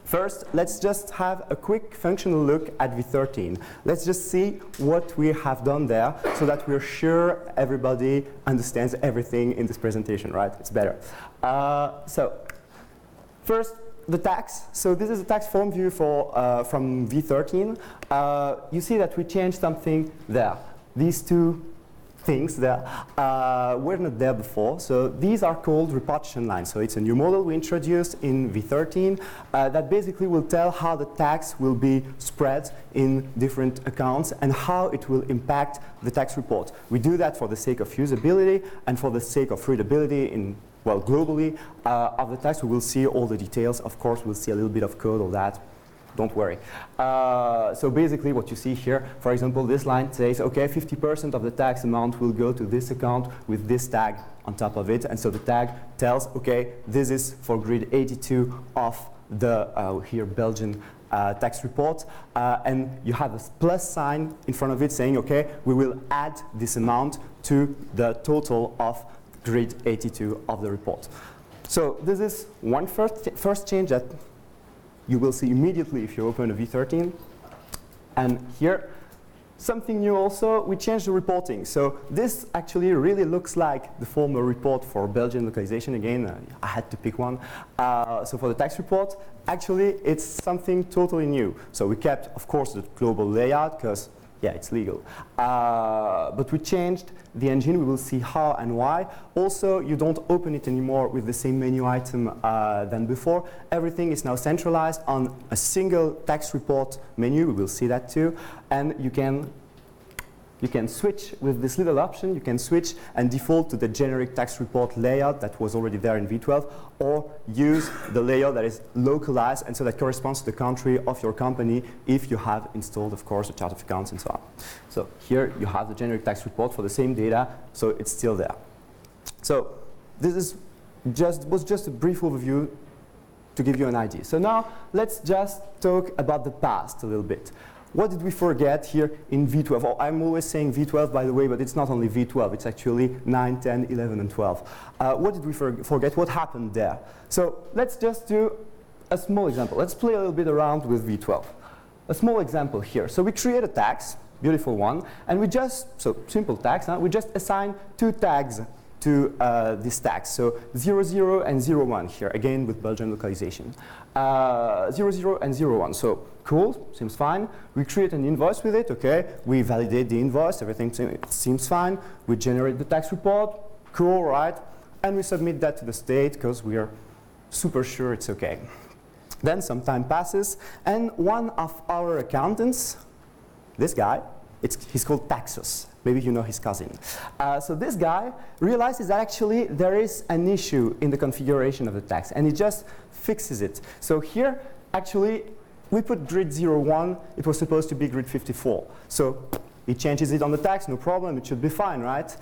F: first, let's just have a quick functional look at V13. Let's just see what we have done there so that we're sure everybody understands everything in this presentation, right? It's better. So, first, the tax. So this is a tax form view from V13. You see that we changed something there. These two things that were not there before. So these are called repartition lines. So it's a new model we introduced in V13 that basically will tell how the tax will be spread in different accounts and how it will impact the tax report. We do that for the sake of usability and for the sake of readability in, well, globally of the tax. We will see all the details. Of course, we'll see a little bit of code, all that. Don't worry. So basically what you see here, for example, this line says, okay, 50% of the tax amount will go to this account with this tag on top of it. And so the tag tells, okay, this is for grid 82 of the here Belgian tax report. And you have a plus sign in front of it saying, okay, we will add this amount to the total of grid 82 of the report. So this is one first change that you will see immediately if you open a V13. And here, something new also, we changed the reporting. So this actually really looks like the former report for Belgian localization. Again, I had to pick one. So for the tax report, actually it's something totally new. So we kept, of course, the global layout because, yeah, it's legal. But we changed the engine. We will see how and why. Also, you don't open it anymore with the same menu item than before. Everything is now centralized on a single tax report menu. We will see that too. And you can switch with this little option. You can switch and default to the generic tax report layout that was already there in V12, or use the layout that is localized and so that corresponds to the country of your company if you have installed, of course, a chart of accounts and so on. So here you have the generic tax report for the same data, so it's still there. So this is was just a brief overview to give you an idea. So now let's just talk about the past a little bit. What did we forget here in V12? Oh, I'm always saying V12, by the way, but it's not only V12. It's actually 9, 10, 11, and 12. What did we forget? What happened there? So let's just do a small example. Let's play a little bit around with V12. A small example here. So we create a tax, beautiful one, and we just, so simple tax, huh? We just assign two tags to this tax. So 00 and 01 here, again with Belgian localization. 00 and 01, so cool, seems fine. We create an invoice with it, okay. We validate the invoice, everything seems fine. We generate the tax report, cool, right? And we submit that to the state because we are super sure it's okay. Then some time passes, and one of our accountants, this guy, he's called Taxus. Maybe you know his cousin. So this guy realizes that actually there is an issue in the configuration of the tax, and he just fixes it. So here, actually, we put grid 01, it was supposed to be grid 54. So it changes it on the tax, no problem, it should be fine, right?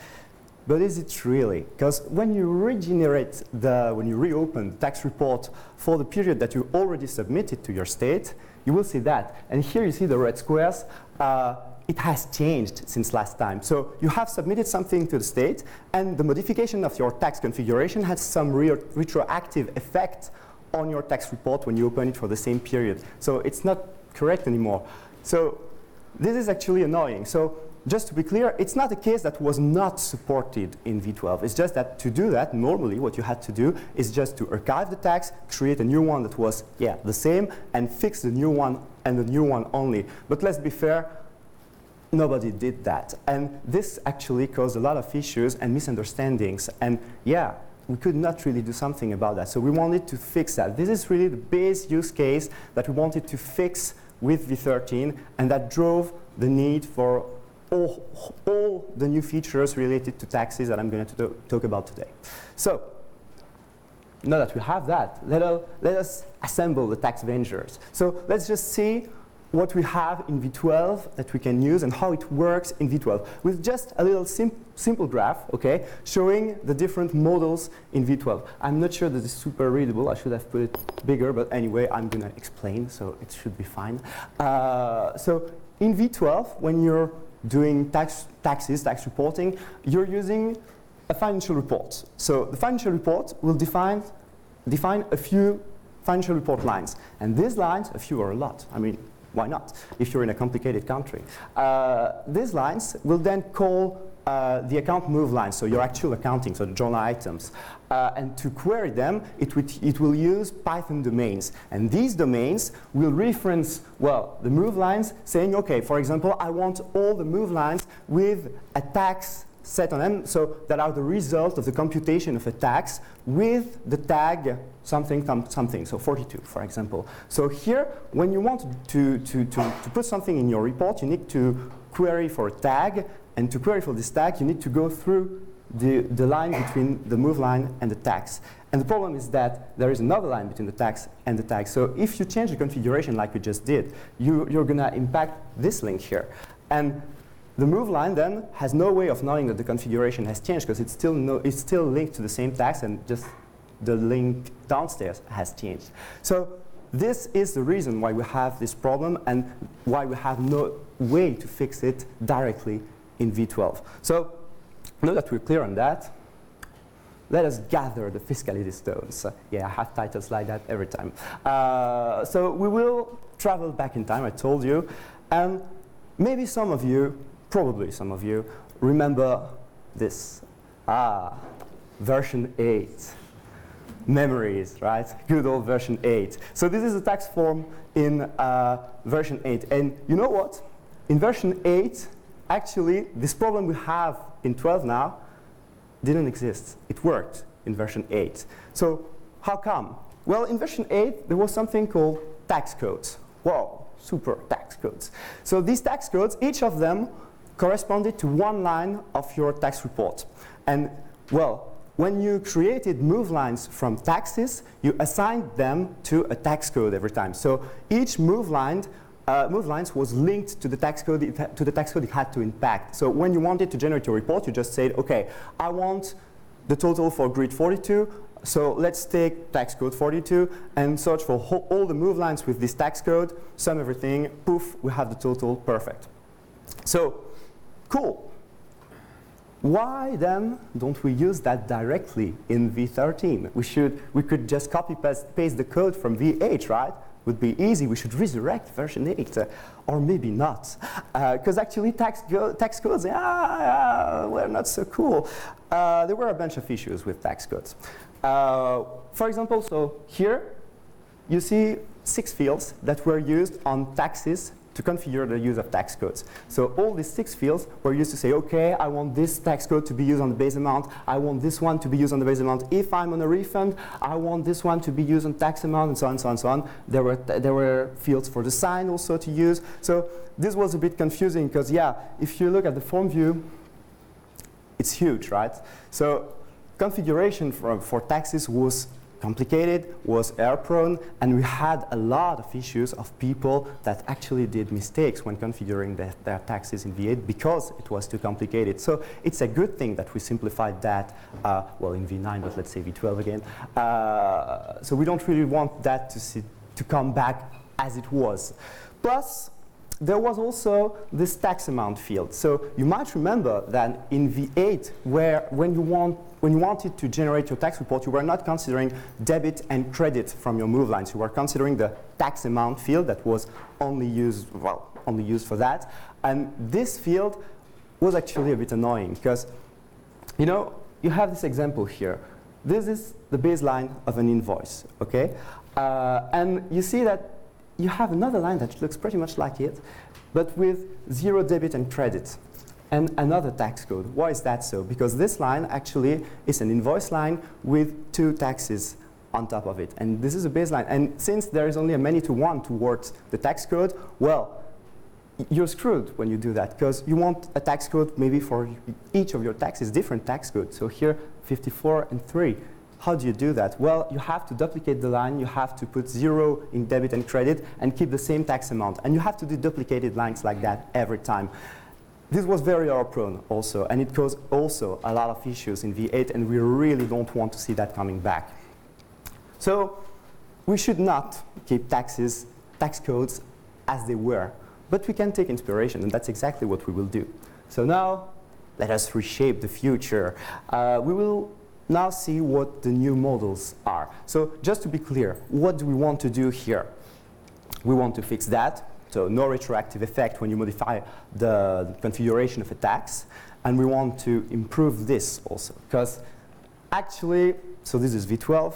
F: But is it really? Because when you regenerate when you reopen the tax report for the period that you already submitted to your state, you will see that. And here you see the red squares. It has changed since last time. So you have submitted something to the state, and the modification of your tax configuration has some retroactive effect on your tax report when you open it for the same period. So it's not correct anymore. So this is actually annoying. So just to be clear, it's not a case that was not supported in V12. It's just that to do that, normally what you had to do is just to archive the tax, create a new one that was, the same, and fix the new one and the new one only. But let's be fair, nobody did that. And this actually caused a lot of issues and misunderstandings. And we could not really do something about that. So we wanted to fix that. This is really the base use case that we wanted to fix with V13, and that drove the need for all the new features related to taxes that I'm going to talk about today. So now that we have that, let us assemble the tax vengers. So let's just see what we have in V12 that we can use and how it works in V12 with just a little simple graph, okay, showing the different models in V12. I'm not sure that it's super readable. I should have put it bigger, but anyway, I'm going to explain, so it should be fine. So in V12, when you're doing tax reporting, you're using a financial report. So the financial report will define a few financial report lines. And these lines, a few or a lot, I mean, why not, if you're in a complicated country? These lines will then call the account move lines, so your actual accounting, so the journal items. And to query them, it will use Python domains. And these domains will reference, the move lines, saying, okay, for example, I want all the move lines with a tax set on them, so that are the result of the computation of a tax with the tag something, something, so 42, for example. So here, when you want to put something in your report, you need to query for a tag, and to query for this tag, you need to go through the line between the move line and the tax. And the problem is that there is another line between the tax and the tag. So if you change the configuration like we just did, you're going to impact this link here. And the move line then has no way of knowing that the configuration has changed because it's still linked to the same tax, and just the link downstairs has changed. So this is the reason why we have this problem and why we have no way to fix it directly in V12. So now that we're clear on that, let us gather the fiscality stones. I have titles like that every time. So we will travel back in time, I told you, and maybe some of you, probably some of you, remember this. Version 8. Memories, right? Good old version 8. So this is a tax form in version 8. And you know what? In version 8, actually, this problem we have in 12 now didn't exist. It worked in version 8. So how come? Well, in version 8, there was something called tax codes. Whoa, super tax codes. So these tax codes, each of them corresponded to one line of your tax report. And, when you created move lines from taxes, you assigned them to a tax code every time. So each move lines was linked to the tax code it had to impact. So when you wanted to generate your report, you just said, okay, I want the total for grid 42, so let's take tax code 42 and search for all the move lines with this tax code, sum everything, poof, we have the total, perfect. So, cool. Why then don't we use that directly in V13? We could just copy paste the code from V8, right? Would be easy. We should resurrect version 8, or maybe not, because actually tax codes, were not so cool. There were a bunch of issues with tax codes. For example, so here you see 6 fields that were used on taxes to configure the use of tax codes. So all these 6 fields were used to say, okay, I want this tax code to be used on the base amount. I want this one to be used on the base amount. If I'm on a refund, I want this one to be used on tax amount, and so on, so on, so on. There were fields for the sign also to use. So this was a bit confusing because, if you look at the form view, it's huge, right? So configuration for taxes was complicated, was error-prone, and we had a lot of issues of people that actually did mistakes when configuring their taxes in V8 because it was too complicated. So it's a good thing that we simplified that, well, in V9, but let's say V12 again. So we don't really want that to come back as it was. Plus, there was also this tax amount field. So you might remember that in V8, when you wanted to generate your tax report, you were not considering debit and credit from your move lines. You were considering the tax amount field that was only used for that. And this field was actually a bit annoying because, you know, you have this example here. This is the baseline of an invoice, okay? And you see that you have another line that looks pretty much like it, but with 0 debit and credit, and another tax code. Why is that so? Because this line actually is an invoice line with 2 taxes on top of it. And this is a baseline. And since there is only a many-to-one towards the tax code, well, you're screwed when you do that, because you want a tax code maybe for each of your taxes, different tax codes. So here, 54 and 3. How do you do that? Well, you have to duplicate the line, you have to put 0 in debit and credit, and keep the same tax amount. And you have to do duplicated lines like that every time. This was very error-prone also, and it caused also a lot of issues in V8, and we really don't want to see that coming back. So we should not keep tax codes as they were, but we can take inspiration, and that's exactly what we will do. So now, let us reshape the future. We will now see what the new models are. So just to be clear, what do we want to do here? We want to fix that, so no retroactive effect when you modify the configuration of a tax. And we want to improve this also, because actually, so this is V12,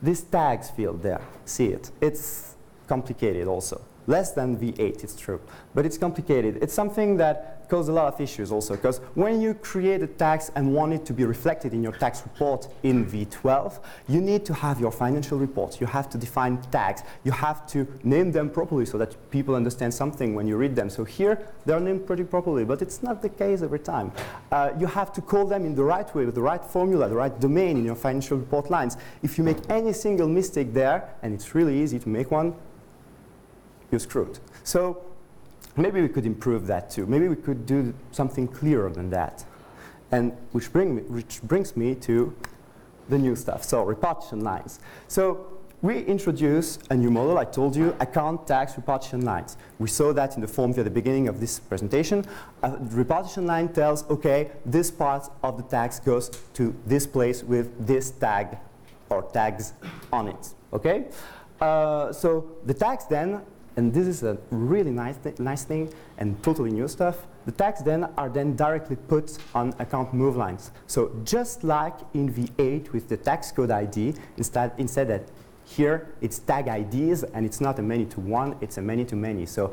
F: this tags field there, see it? It's complicated also. Less than V8, it's true, but it's complicated. It's something that causes a lot of issues also, because when you create a tax and want it to be reflected in your tax report in V12, you need to have your financial reports. You have to define tags. You have to name them properly so that people understand something when you read them. So here, they're named pretty properly, but it's not the case every time. You have to call them in the right way, with the right formula, the right domain in your financial report lines. If you make any single mistake there, and it's really easy to make one, you're screwed. So maybe we could improve that too. Maybe we could do something clearer than that. And which brings me to the new stuff. So repartition lines. So we introduce a new model, I told you, account tax repartition lines. We saw that in the form view at the beginning of this presentation. A repartition line tells, okay, this part of the tax goes to this place with this tag or tags on it, okay? So the tags then, and this is a really nice thing and totally new stuff, the tags then are then directly put on account move lines. So just like in V8 with the tax code ID, instead that here it's tag IDs and it's not a many-to-one, it's a many-to-many. So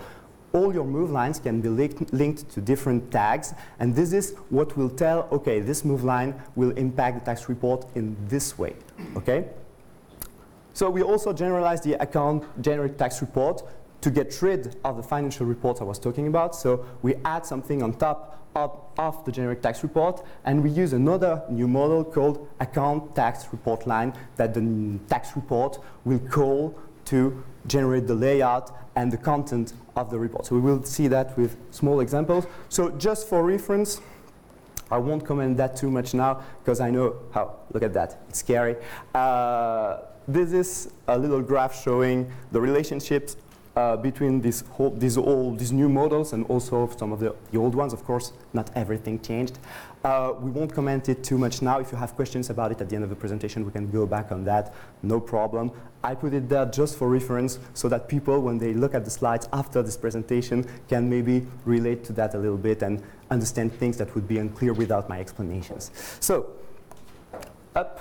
F: all your move lines can be linked to different tags, and this is what will tell, okay, this move line will impact the tax report in this way, okay? So we also generalize the account generate tax report to get rid of the financial reports I was talking about. So we add something on top of the generic tax report, and we use another new model called account tax report line that the tax report will call to generate the layout and the content of the report. So we will see that with small examples. So just for reference, I won't comment that too much now because I know how, look at that, it's scary. This is a little graph showing the relationships between these new models and also some of the old ones. Of course, not everything changed. We won't comment it too much now. If you have questions about it at the end of the presentation, we can go back on that, no problem. I put it there just for reference so that people, when they look at the slides after this presentation, can maybe relate to that a little bit and understand things that would be unclear without my explanations. So, up.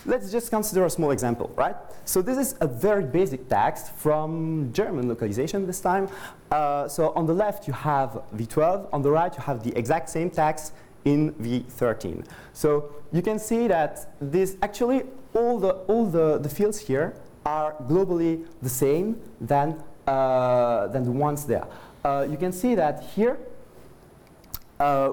F: Let's just consider a small example, right? So this is a very basic text from German localization this time. So on the left you have V12, on the right you have the exact same text in V13. So you can see that this actually all the fields here are globally the same than the ones there. You can see that here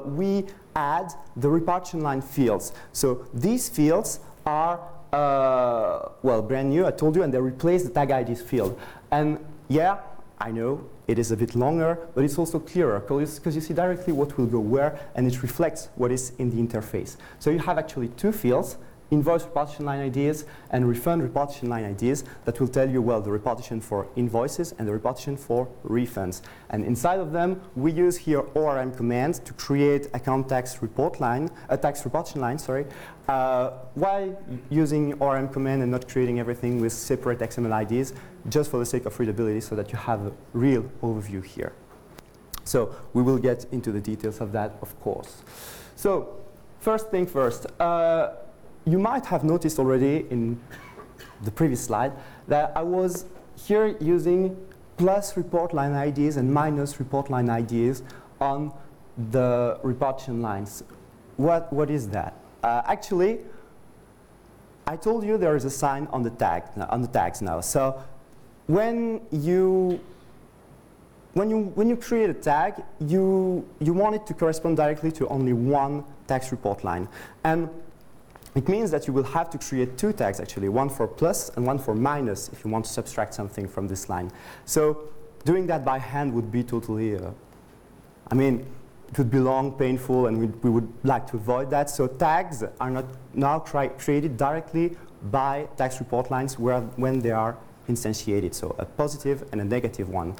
F: we add the repartition line fields. So these fields are well, brand new, I told you, and they replaced the tag IDs field. And yeah, I know it is a bit longer, but it's also clearer because you see directly what will go where, and it reflects what is in the interface. So you have actually two fields, invoice repartition line IDs and refund repartition line IDs, that will tell you, well, the repartition for invoices and the repartition for refunds. And inside of them, we use here ORM commands to create account tax report line, a tax repartition line, sorry. Why using ORM command and not creating everything with separate XML IDs? Just for the sake of readability, so that you have a real overview here. So we will get into the details of that, of course. So first thing first, you might have noticed already in the previous slide that I was here using plus report line IDs and minus report line IDs on the repartition lines. What is that? Actually, I told you there is a sign on the tags now. So when you create a tag, you want it to correspond directly to only one tax report line. And it means that you will have to create two tags, actually, one for plus and one for minus if you want to subtract something from this line. So doing that by hand would be totally, I mean, it would be long, painful, and we would like to avoid that. So tags are not now created directly by tax report lines when they are instantiated, so a positive and a negative one.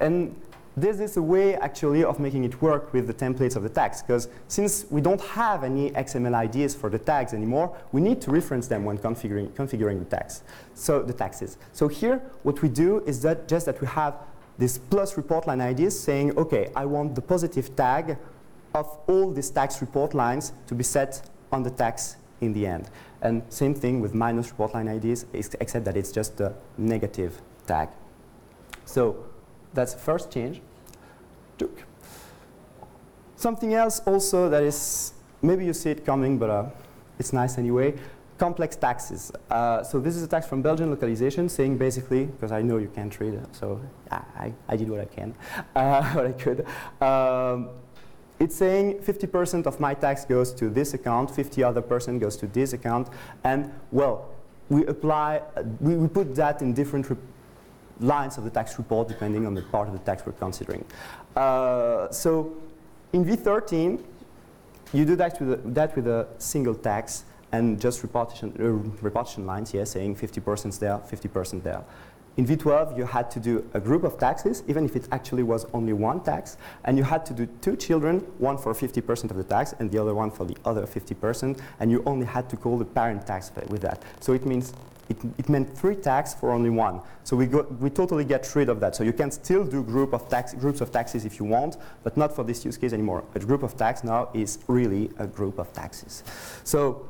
F: And this is a way, actually, of making it work with the templates of the tags, because since we don't have any XML IDs for the tags anymore, we need to reference them when configuring the tags. So the taxes. So here, what we do is that we have this plus report line IDs saying, okay, I want the positive tag of all these tax report lines to be set on the tax in the end. And same thing with minus report line IDs, except that it's just a negative tag. So that's the first change. Something else also that is, maybe you see it coming, but it's nice anyway, complex taxes. So this is a tax from Belgian localization saying basically, because I know you can't read it, so I did what I can, what I could. It's saying 50% of my tax goes to this account, 50% other goes to this account, and well, we put that in different lines of the tax report depending on the part of the tax we're considering. So in V13, you do that with a single tax and just repartition lines, yeah, saying 50% there, 50% there. In V12, you had to do a group of taxes, even if it actually was only one tax, and you had to do two children, one for 50% of the tax and the other one for the other 50%, and you only had to call the parent tax with that. So it means it meant three taxes for only one. So we totally get rid of that. So you can still do groups of taxes if you want, but not for this use case anymore. A group of tax now is really a group of taxes. So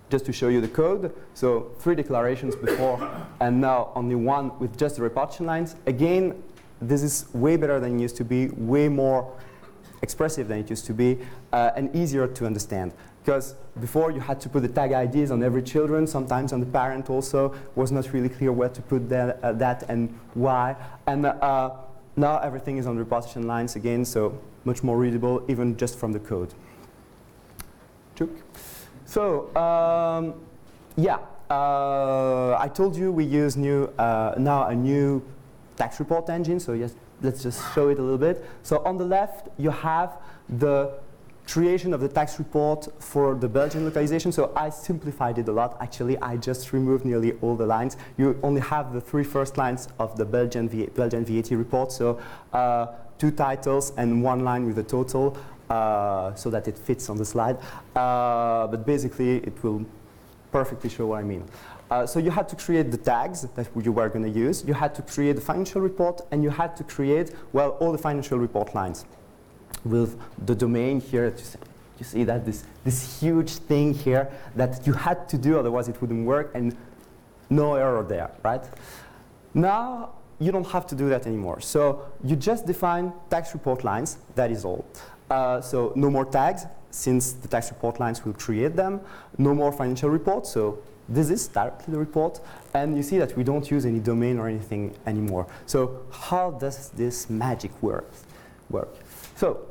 F: just to show you the code, so 3 declarations before, and now only one with just the repartition lines. Again, this is way better than it used to be, way more expressive than it used to be, and easier to understand. Because before you had to put the tag IDs on every children, sometimes on the parent also, was not really clear where to put that and why. And now everything is on repartition lines again, so much more readable, even just from the code. So, yeah, I told you we use now a new tax report engine, so yes, let's just show it a little bit. So on the left, you have the creation of the tax report for the Belgian localization. So I simplified it a lot. Actually, I just removed nearly all the lines. You only have the 3 first lines of the Belgian VAT report. So 2 titles and 1 line with the total, so that it fits on the slide. But basically, it will perfectly show what I mean. So you had to create the tags that you were going to use. You had to create the financial report, and you had to create, well, all the financial report lines with the domain here. You see that this huge thing here that you had to do, otherwise it wouldn't work, and no error there, right? Now you don't have to do that anymore. So you just define tax report lines. That is all. So no more tags, since the tax report lines will create them. No more financial reports. So this is directly the report. And you see that we don't use any domain or anything anymore. So how does this magic work? So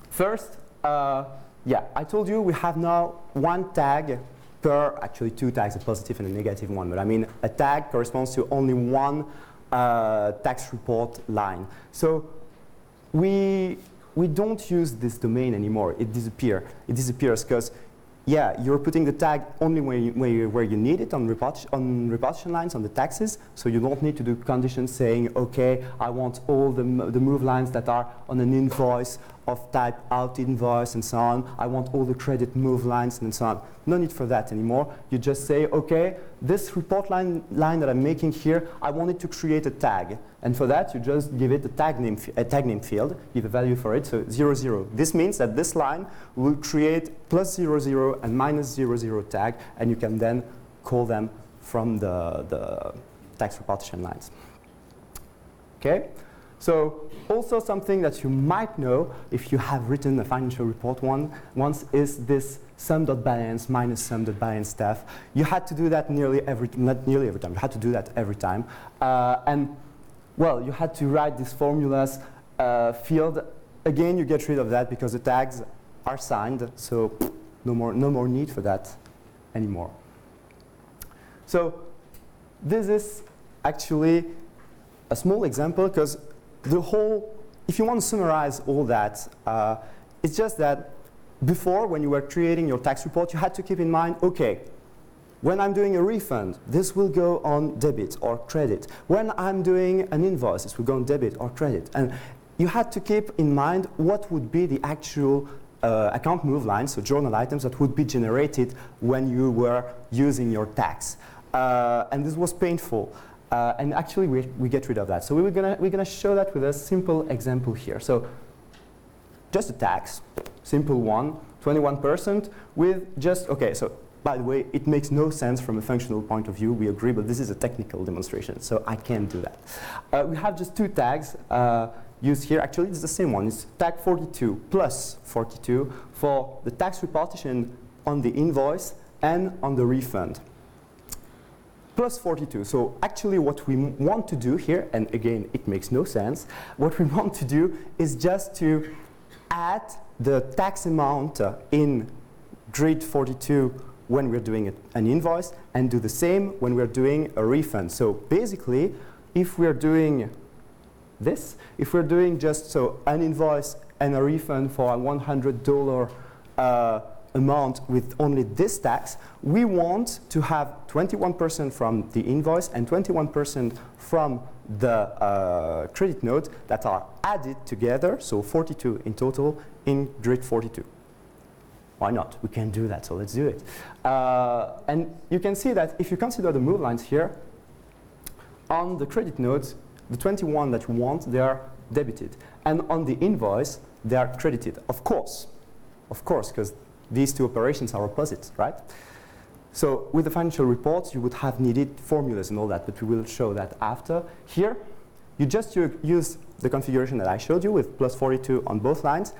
F: first, yeah, I told you we have now one tag per actually two tags, a positive and a negative one. But I mean, a tag corresponds to only one tax report line. So we don't use this domain anymore. It disappears. It disappears because, yeah, you're putting the tag only where you need it on repartition lines, on the taxes. So you don't need to do conditions saying, OK, I want all the move lines that are on an invoice of type out invoice and so on. I want all the credit move lines and so on. No need for that anymore. You just say, OK, this report line that I'm making here, I want it to create a tag. And for that, you just give it a tag name field, give a value for it, so 0, 0. This means that this line will create plus 0, 0 and minus 0, 0 tag, and you can then call them from the tax repartition lines. Okay? So also something that you might know if you have written a financial report once is this sum.balance minus sum.balance stuff. You had to do that not nearly every time, you had to do that every time. And well, you had to write these formulas field. Again, you get rid of that because the tags are signed, so no more need for that anymore. So this is actually a small example because the whole, if you want to summarize all that, it's just that before, when you were creating your tax report, you had to keep in mind, OK, when I'm doing a refund, this will go on debit or credit. When I'm doing an invoice, this will go on debit or credit. And you had to keep in mind what would be the actual account move lines, so journal items that would be generated when you were using your tax. And this was painful. And actually, we get rid of that. So we're gonna show that with a simple example here. So just a tax, simple one, 21% with just, OK, so by the way, it makes no sense from a functional point of view. We agree, but this is a technical demonstration, so I can't do that. We have just two tags used here. Actually, it's the same one. It's tag 42 plus 42 for the tax repartition on the invoice and on the refund. Plus 42. So actually what we want to do here, and again, it makes no sense, what we want to do is just to add the tax amount in grid 42 when we're doing an invoice, and do the same when we're doing a refund. So basically, if we're doing this, if we're doing just so an invoice and a refund for a $100 amount with only this tax, we want to have 21% from the invoice and 21% from the credit note that are added together, so 42 in total in grid 42. Why not? We can do that, so let's do it. And you can see that if you consider the move lines here, on the credit notes, the 21 that you want, they are debited. And on the invoice, they are credited. Of course, because these two operations are opposites, right? So with the financial reports, you would have needed formulas and all that, but we will show that after. Here, you just use the configuration that I showed you with plus 42 on both lines,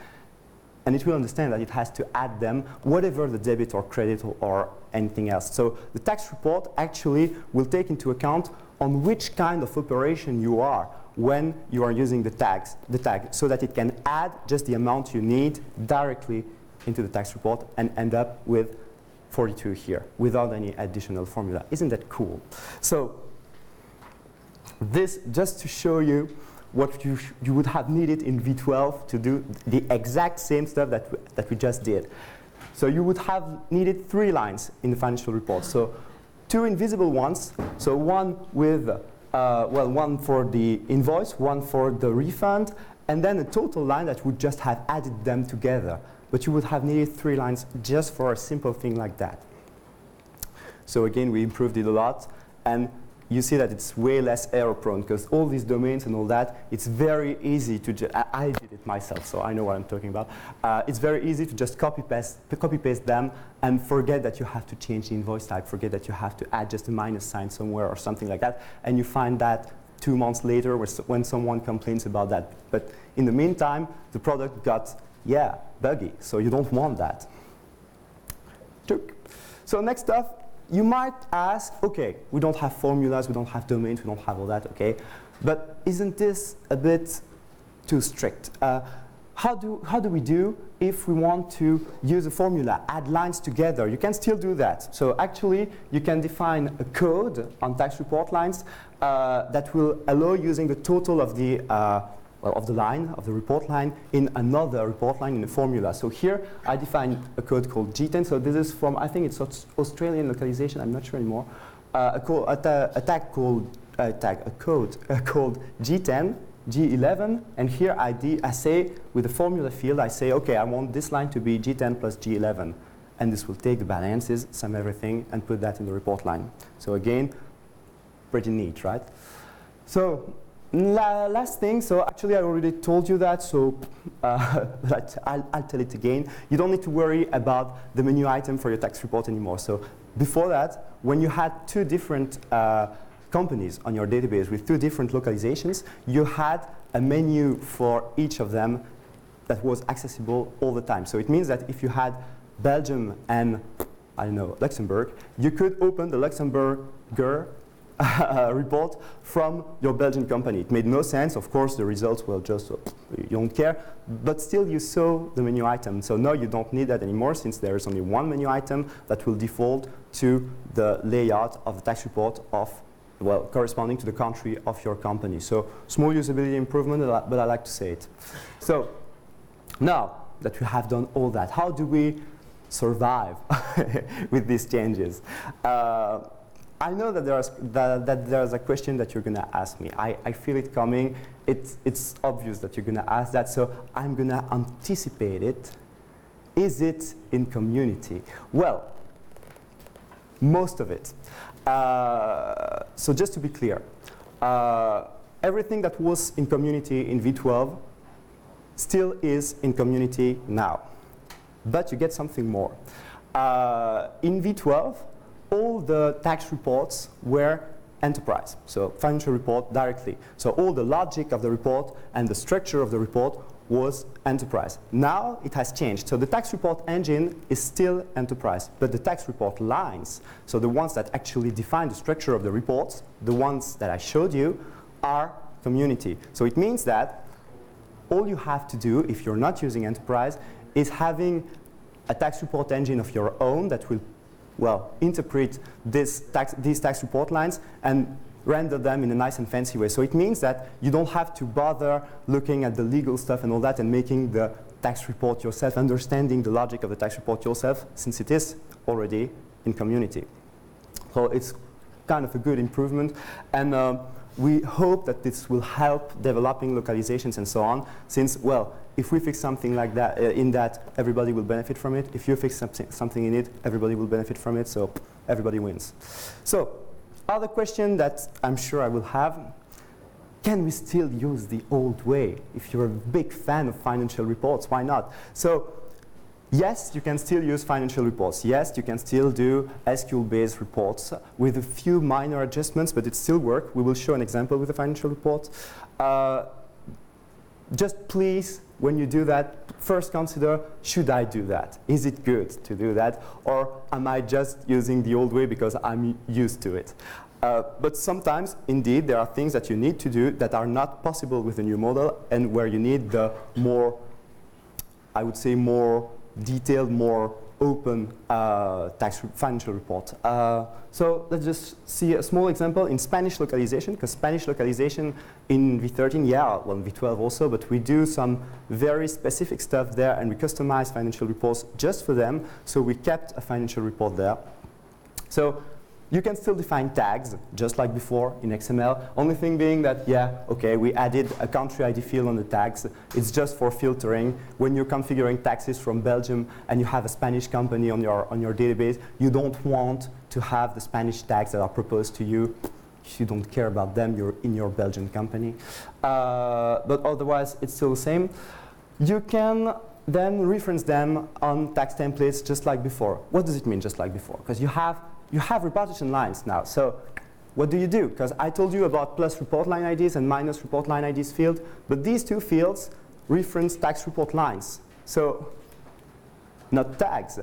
F: and it will understand that it has to add them, whatever the debit or credit or anything else. So the tax report actually will take into account on which kind of operation you are when you are using the tag, so that it can add just the amount you need directly into the tax report and end up with 42 here without any additional formula. Isn't that cool? So this just to show you what you would have needed in V12 to do the exact same stuff that we just did. So you would have needed 3 lines in the financial report. So 2 invisible ones, so one with, one for the invoice, one for the refund, and then a total line that would just have added them together. But you would have needed 3 lines just for a simple thing like that. So again, we improved it a lot. And you see that it's way less error prone because all these domains and all that, it's very easy to I did it myself, so I know what I'm talking about. It's very easy to just copy paste them and forget that you have to change the invoice type, forget that you have to add just a minus sign somewhere or something like that. And you find that 2 months later when someone complains about that. But in the meantime, the product got, buggy, so you don't want that. So next up, you might ask, okay, we don't have formulas, we don't have domains, we don't have all that, okay, but isn't this a bit too strict? how do we do if we want to use a formula, add lines together? You can still do that. So actually, you can define a code on tax report lines that will allow using the total of the report line in another report line in a formula. So here, I define a code called G10. So this is from, I think it's Australian localization, I'm not sure anymore. A code called G10, G11, and here I say, with the formula field, I say, okay, I want this line to be G10 plus G11. And this will take the balances, sum everything, and put that in the report line. So again, pretty neat, right? So last thing, so actually I already told you that, so but I'll tell it again. You don't need to worry about the menu item for your tax report anymore. So before that, when you had two different companies on your database with two different localizations, you had a menu for each of them that was accessible all the time. So it means that if you had Belgium and, I don't know, Luxembourg, you could open the Luxembourger report from your Belgian company. It made no sense. Of course, the results were just, you don't care, but still you saw the menu item. So now you don't need that anymore since there is only one menu item that will default to the layout of the tax report of, well, corresponding to the country of your company. So small usability improvement, but I like to say it. So now that we have done all that, how do we survive with these changes? I know that there's a question that you're going to ask me. I feel it coming. It's obvious that you're going to ask that, so I'm going to anticipate it. Is it in community? Well, most of it. So just to be clear, everything that was in community in V12 still is in community now. But you get something more. In V12, all the tax reports were enterprise, so financial report directly. So all the logic of the report and the structure of the report was enterprise. Now it has changed. So the tax report engine is still enterprise, but the tax report lines, so the ones that actually define the structure of the reports, the ones that I showed you, are community. So it means that all you have to do if you're not using enterprise is having a tax report engine of your own that will, well, interpret these tax report lines and render them in a nice and fancy way. So it means that you don't have to bother looking at the legal stuff and all that and making the tax report yourself, understanding the logic of the tax report yourself, since it is already in community. So it's kind of a good improvement. And we hope that this will help developing localizations and so on, since, well, if we fix something like that, in that, everybody will benefit from it. If you fix something in it, everybody will benefit from it, so everybody wins. So, other question that I'm sure I will have, can we still use the old way? If you're a big fan of financial reports, why not? So, yes, you can still use financial reports. Yes, you can still do SQL-based reports with a few minor adjustments, but it still works. We will show an example with a financial report. Just please, when you do that, first consider, should I do that? Is it good to do that? Or am I just using the old way because I'm used to it? But sometimes, indeed, there are things that you need to do that are not possible with the new model and where you need the more, I would say, more detailed, more open financial report. So let's just see a small example in Spanish localization, because Spanish localization in V13, yeah, well, in V12 also, but we do some very specific stuff there and we customize financial reports just for them, so we kept a financial report there. So you can still define tags, just like before in XML. Only thing being that, yeah, okay, we added a country ID field on the tags. It's just for filtering. When you're configuring taxes from Belgium and you have a Spanish company on your database, you don't want to have the Spanish tags that are proposed to you. If you don't care about them, you're in your Belgian company. But otherwise, it's still the same. You can then reference them on tax templates just like before. What does it mean, just like before? Because you have repartition lines now. So what do you do? Because I told you about plus report line IDs and minus report line IDs field, but these two fields reference tax report lines. So not tags.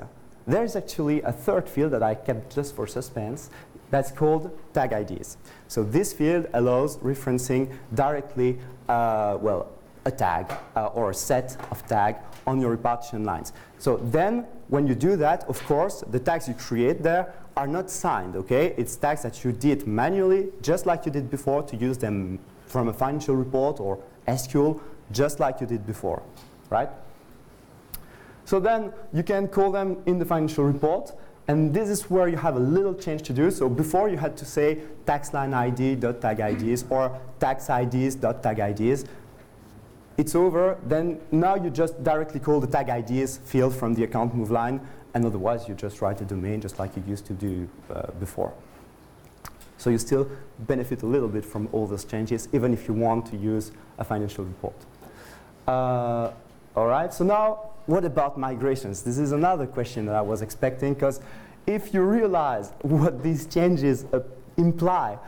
F: There is actually a third field that I kept just for suspense that's called tag IDs. So this field allows referencing directly, well, a tag or a set of tag on your repartition lines. So then when you do that, of course, the tags you create there are not signed, okay? It's tags that you did manually, just like you did before, to use them from a financial report or SQL, just like you did before, right? So then you can call them in the financial report, and this is where you have a little change to do. So before you had to say tax line ID.tag_IDs or tax IDs.tag_IDs. It's over, then now you just directly call the tag IDs field from the account move line, and otherwise you just write a domain just like you used to do before. So you still benefit a little bit from all those changes, even if you want to use a financial report. All right, so now what about migrations? This is another question that I was expecting, because if you realize what these changes imply,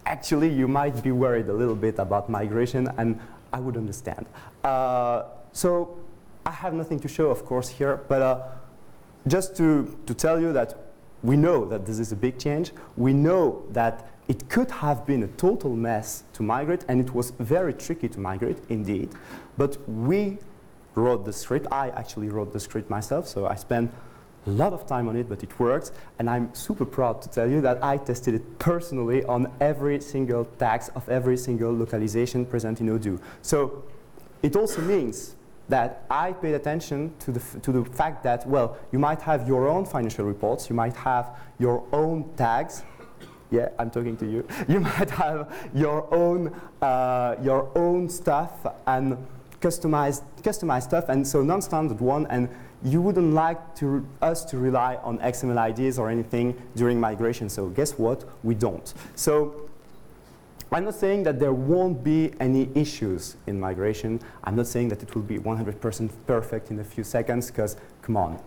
F: actually you might be worried a little bit about migration, and I would understand. So I have nothing to show, of course, here, but just to tell you that we know that this is a big change. We know that it could have been a total mess to migrate, and it was very tricky to migrate, indeed. But we wrote the script. I actually wrote the script myself, so I spent a lot of time on it, but it works. And I'm super proud to tell you that I tested it personally on every single tax of every single localization present in Odoo. So it also means that I paid attention to the fact that, well, you might have your own financial reports, you might have your own tags. Yeah, I'm talking to you. You might have your own stuff and customized stuff, and so non-standard one, and you wouldn't like us to rely on XML IDs or anything during migration. So guess what? We don't. So I'm not saying that there won't be any issues in migration. I'm not saying that it will be 100% perfect in a few seconds, because come on,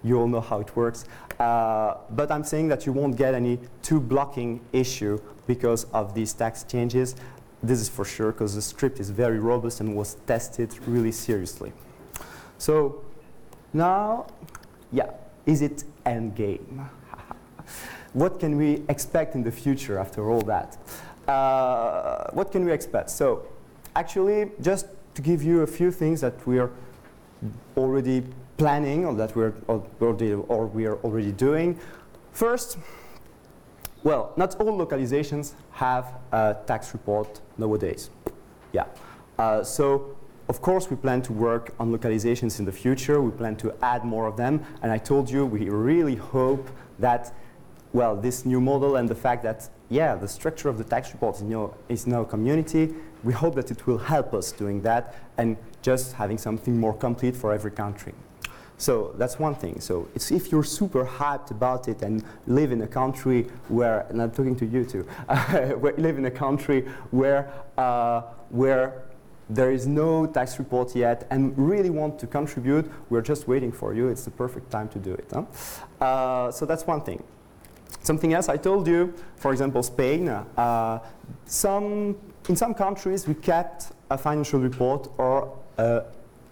F: you all know how it works. But I'm saying that you won't get any blocking issue because of these tax changes. This is for sure, because the script is very robust and was tested really seriously. So now, yeah, is it endgame? What can we expect in the future after all that? What can we expect? So actually, just to give you a few things that we're already planning, or that we're already doing. First, well, not all localizations have a tax report nowadays. Yeah. So of course we plan to work on localizations in the future. We plan to add more of them, and I told you we really hope that, well, this new model and the fact that, yeah, the structure of the tax reports is now community, we hope that it will help us doing that and just having something more complete for every country. So that's one thing. So it's if you're super hyped about it and live in a country where, and I'm talking to you too, live in a country where there is no tax report yet and really want to contribute, we're just waiting for you. It's the perfect time to do it. Huh? So that's one thing. Something else I told you, for example, Spain. In some countries, we kept a financial report or a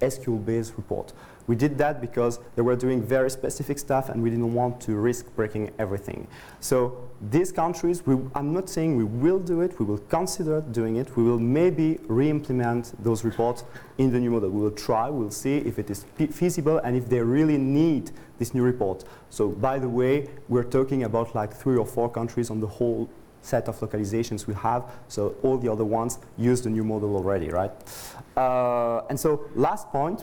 F: SQL-based report. We did that because they were doing very specific stuff and we didn't want to risk breaking everything. So these countries, I'm not saying we will do it, we will consider doing it, we will maybe re-implement those reports in the new model. We will try, we'll see if it is feasible and if they really need this new report. So by the way, we're talking about like 3 or 4 countries on the whole set of localizations we have, so all the other ones use the new model already, right? And so last point,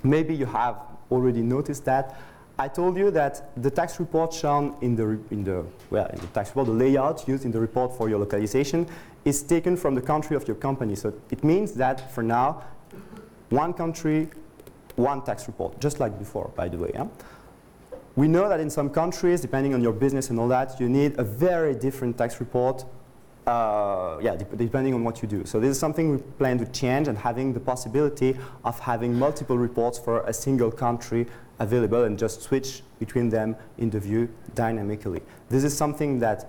F: maybe you have already noticed that I told you that the tax report shown in the tax report, the layout used in the report for your localization is taken from the country of your company. So it means that for now, one country, one tax report, just like before, by the way. Yeah? We know that in some countries, depending on your business and all that, you need a very different tax report. Depending on what you do. So this is something we plan to change, and having the possibility of having multiple reports for a single country available and just switch between them in the view dynamically. This is something that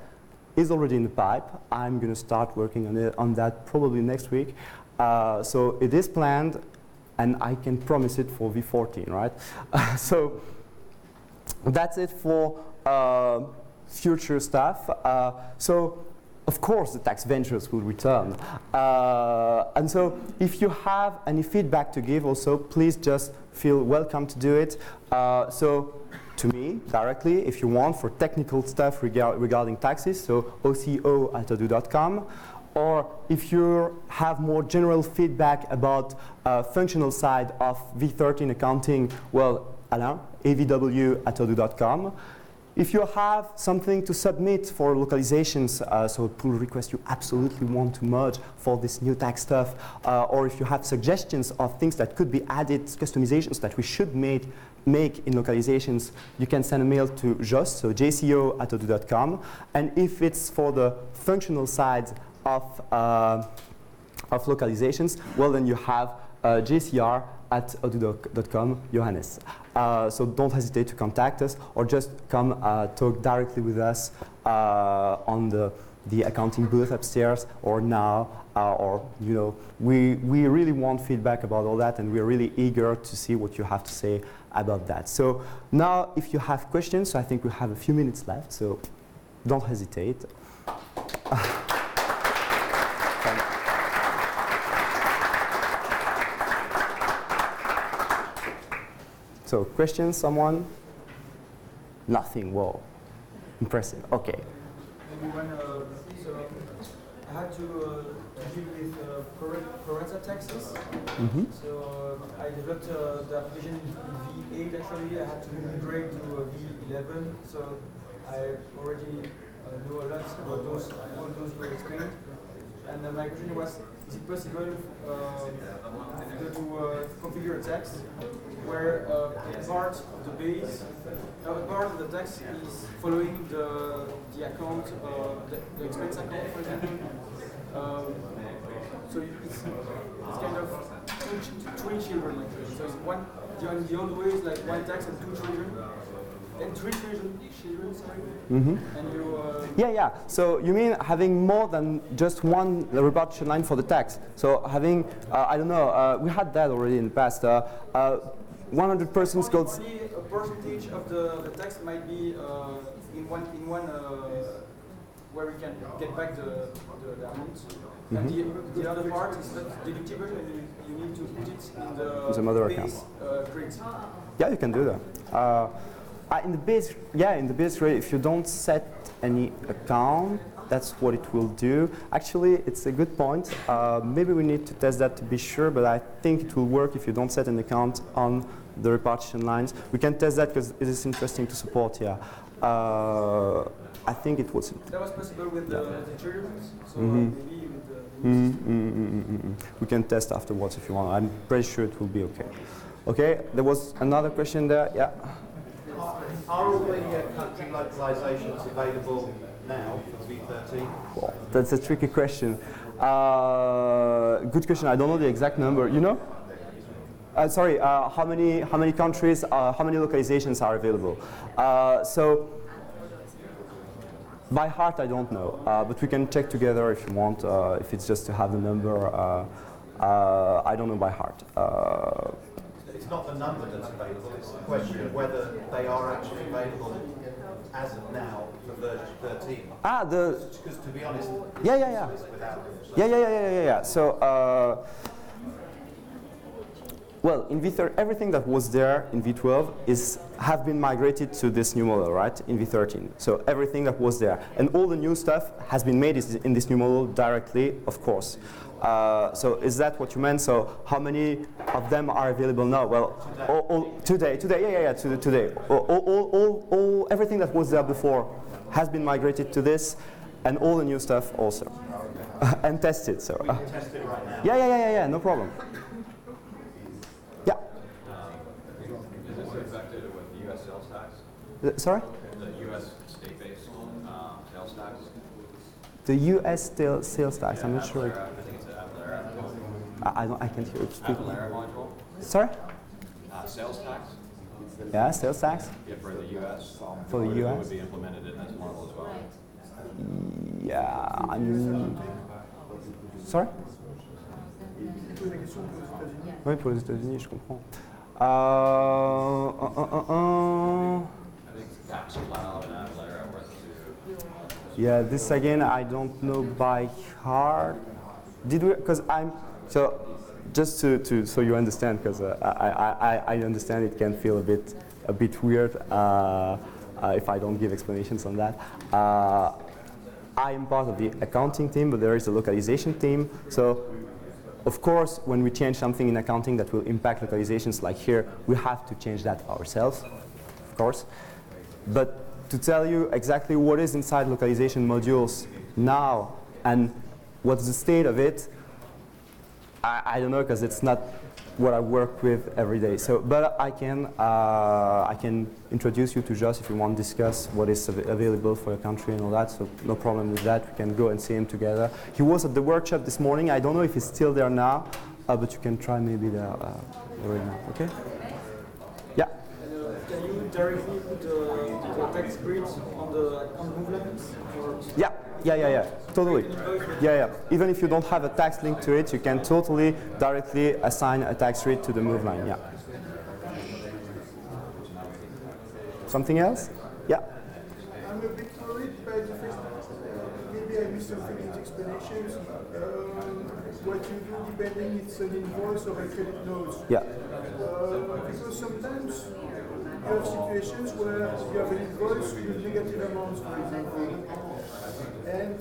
F: is already in the pipe. I'm going to start working on that probably next week. So it is planned, and I can promise it for V14, right? So that's it for future stuff. So of course, the tax ventures will return. And so if you have any feedback to give also, please just feel welcome to do it. So to me, directly, if you want, for technical stuff regarding taxes, so oco@odoo.com. Or if you have more general feedback about functional side of V13 accounting, well, Alain, avw@odoo.com. If you have something to submit for localizations, so a pull request you absolutely want to merge for this new tax stuff, or if you have suggestions of things that could be added, customizations that we should make in localizations, you can send a mail to Jos, so jco@odoo.com. And if it's for the functional side of localizations, well, then you have jcr@odoo.com, Johannes. So don't hesitate to contact us or just come talk directly with us on the accounting booth upstairs or now, or you know, we really want feedback about all that, and we're really eager to see what you have to say about that. So now, if you have questions, so I think we have a few minutes left, so don't hesitate. So, questions, someone? Nothing, whoa. Impressive, okay.
G: Maybe when, so I had to deal with parental taxes. So I developed the application in V8 actually. I had to migrate to V11. So I already know a lot about all those you explained. And my question was, is it possible to configure a tax where part of the base, part of the tax is following the account, the expense account, for example? So it's kind of twin children, actually. So it's one, the old way is like one tax and two children. And three children, sorry. And you,
F: Yeah. So you mean having more than just one repartition line for the tax? So having, I don't know, we had that already in the past. 100 persons goes.
G: Only a percentage of the tax might be in one where we can get back the amount. And the other part is not deductible, and you need to put it in the
F: mother
G: base grid.
F: Yeah, you can do that. In the base rate, if you don't set any account, that's what it will do. Actually, it's a good point. Maybe we need to test that to be sure, but I think it will work if you don't set an account on the repartition lines. We can test that because it is interesting to support, yeah. I think it was.
G: That was possible with the children, so maybe with the
F: We can test afterwards if you want. I'm pretty sure it will be okay. Okay, there was another question there, yeah.
H: Are all the country localizations available now for V13?
F: Well, that's a tricky question. Good question. I don't know the exact number. You know? Sorry. How many countries? How many localizations are available? So by heart, I don't know. But we can check together if you want. If it's just to have the number, I don't know by heart.
H: It's not the number that's available, it's the question of whether they are actually available as of now for version 13. Because to be honest,
F: Yeah. So, well, in V13, everything that was there in V12 have been migrated to this new model, right? In V13. So everything that was there, and all the new stuff has been made in this new model directly, of course. So is that what you meant? So how many of them are available now? Well, today. All everything that was there before has been migrated to this, and all the new stuff also, and tested. So
H: we can test it right now.
F: Yeah. No problem. Yeah.
B: Is this affected with the U.S. sales tax?
F: Sorry.
B: The U.S. state-based sales tax?
F: The U.S. sales tax. I'm not sure. I can't hear you speak.
B: Module?
F: Sorry?
B: Sales tax?
F: Yeah, sales tax?
B: Yeah, for the U.S.
F: For the U.S.?
B: Would be implemented in this model as well.
F: Yeah, Sorry? Oui, pour les États-Unis, je comprends.
B: I think tax cloud and ad layer are worth to
F: Yeah, this again I don't know by heart. Did we? Because I'm so just to so you understand, because I understand it can feel a bit weird if I don't give explanations on that. I am part of the accounting team, but there is a localization team. So of course, when we change something in accounting that will impact localizations, like here, we have to change that ourselves, of course. But to tell you exactly what is inside localization modules now and what's the state of it, I don't know, because it's not what I work with every day. So, but I can introduce you to Jos if you want to discuss what is available for your country and all that. So no problem with that. We can go and see him together. He was at the workshop this morning. I don't know if he's still there now, but you can try maybe there right now. Okay? Yeah.
G: Can you directly put the text grids on the move lines?
F: Yeah, totally. Yeah. Even if you don't have a tax link to it, you can totally directly assign a tax grid to the move line. Yeah. Something else? Yeah.
I: I'm a bit worried by the fact maybe I missed something in the explanations. What you do, depending it's an invoice or a credit note.
F: Yeah.
I: Because sometimes you have situations where you have an invoice with negative amounts, for example. And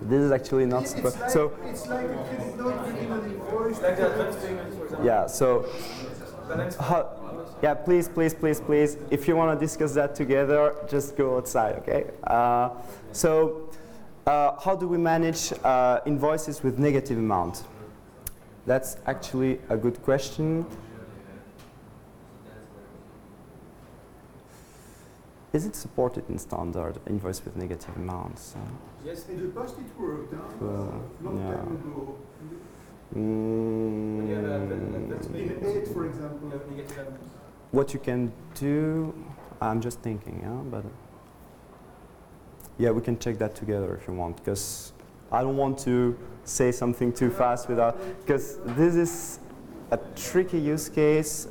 F: this is actually not so.
I: It's like a credit note within an invoice.
G: Like the advance payments, for example.
F: Yeah. So. Yeah, please. If you want to discuss that together, just go outside, okay? How do we manage invoices with negative amount? That's actually a good question. Is it supported in standard, invoice with negative amounts?
I: Yes, in the past it worked, long
F: yeah.
I: time ago.
G: When you have
I: In 8, for example.
F: What you can do, I'm just thinking, but yeah, we can check that together if you want, because I don't want to say something too fast without, because this is a tricky use case.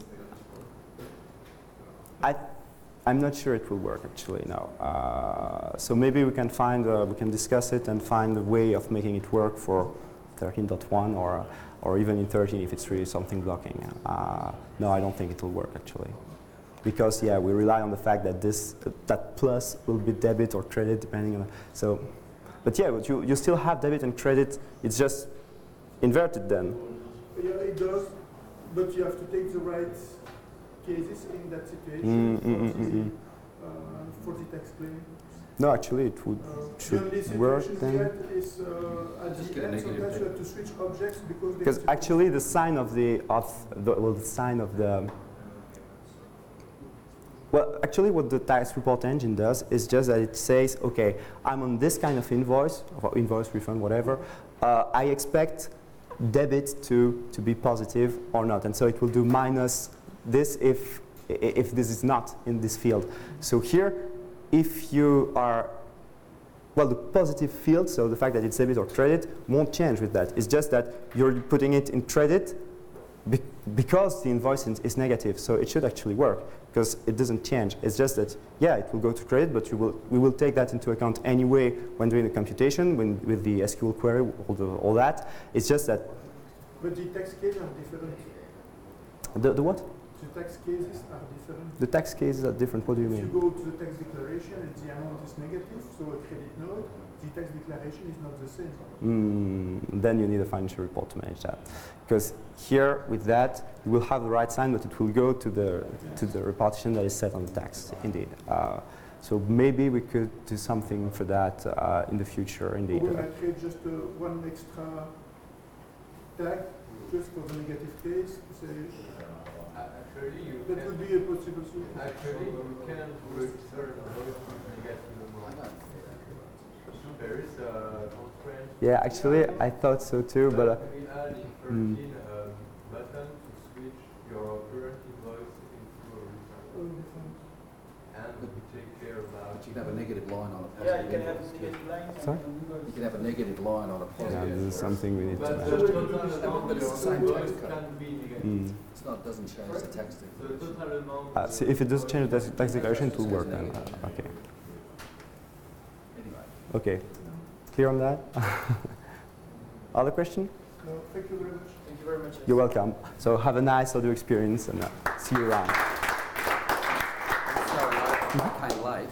F: I'm not sure it will work actually now. So maybe we can we can discuss it and find a way of making it work for 13.1 or even in 13 if it's really something blocking. No, I don't think it will work actually. Because yeah, we rely on the fact that that plus will be debit or credit depending on, so, but yeah, but you still have debit and credit, it's just inverted then.
I: Yeah, it does, but you have to take the right cases in that situation for the tax claim.
F: No, actually, it should work then.
I: Is, at the end, sometimes you have to switch objects
F: because actually the sign of the well, actually, what the tax report engine does is just that it says, okay, I'm on this kind of invoice, or invoice refund, whatever. I expect debit to be positive or not, and so it will do minus this if this is not in this field. So here, if you are, well, the positive field, so the fact that it's debit or credit, won't change with that. It's just that you're putting it in credit because the invoice is negative. So it should actually work because it doesn't change. It's just that, yeah, it will go to credit, but we will take that into account anyway when doing the computation, with the SQL query, all that. It's just that.
I: But the tax cases are different.
F: The what?
I: The tax cases are different.
F: The tax cases are different. What do you mean?
I: If you go to the tax declaration and the amount is negative, so a credit note, the tax declaration is not the same.
F: Then you need a financial report to manage that. Because here, with that, you will have the right sign, but it will go to the repartition that is set on the tax, indeed. So maybe we could do something for that in the future, indeed.
I: We might create just one extra tag just for the negative case. Say, that would be a possible solution.
B: Actually, you can register both negative amount. There is a constraint.
F: Yeah, actually, I thought so too, but.
B: We add in 13 button to switch your current invoice into a refund. And we take care of that.
H: But you can have a negative line on a positive.
G: Yeah, you can have a negative line.
F: Sorry?
H: You can have a negative line on a positive.
F: Yeah, this is something we need to
B: But
F: manage.
B: the total amount
H: But it's the
B: of
H: same
B: your
H: tax
B: invoice
H: code.
B: can be negative.
H: It's not, doesn't change the tax
B: So
H: declaration.
B: the total amount.
F: So if it doesn't change the tax declaration, it will work then. Okay. Okay. Clear on that? Other question?
I: No, thank you very much.
G: Thank you very much.
F: You're welcome. So have a nice Odoo experience and see you around.
J: Sorry, I kind of lied.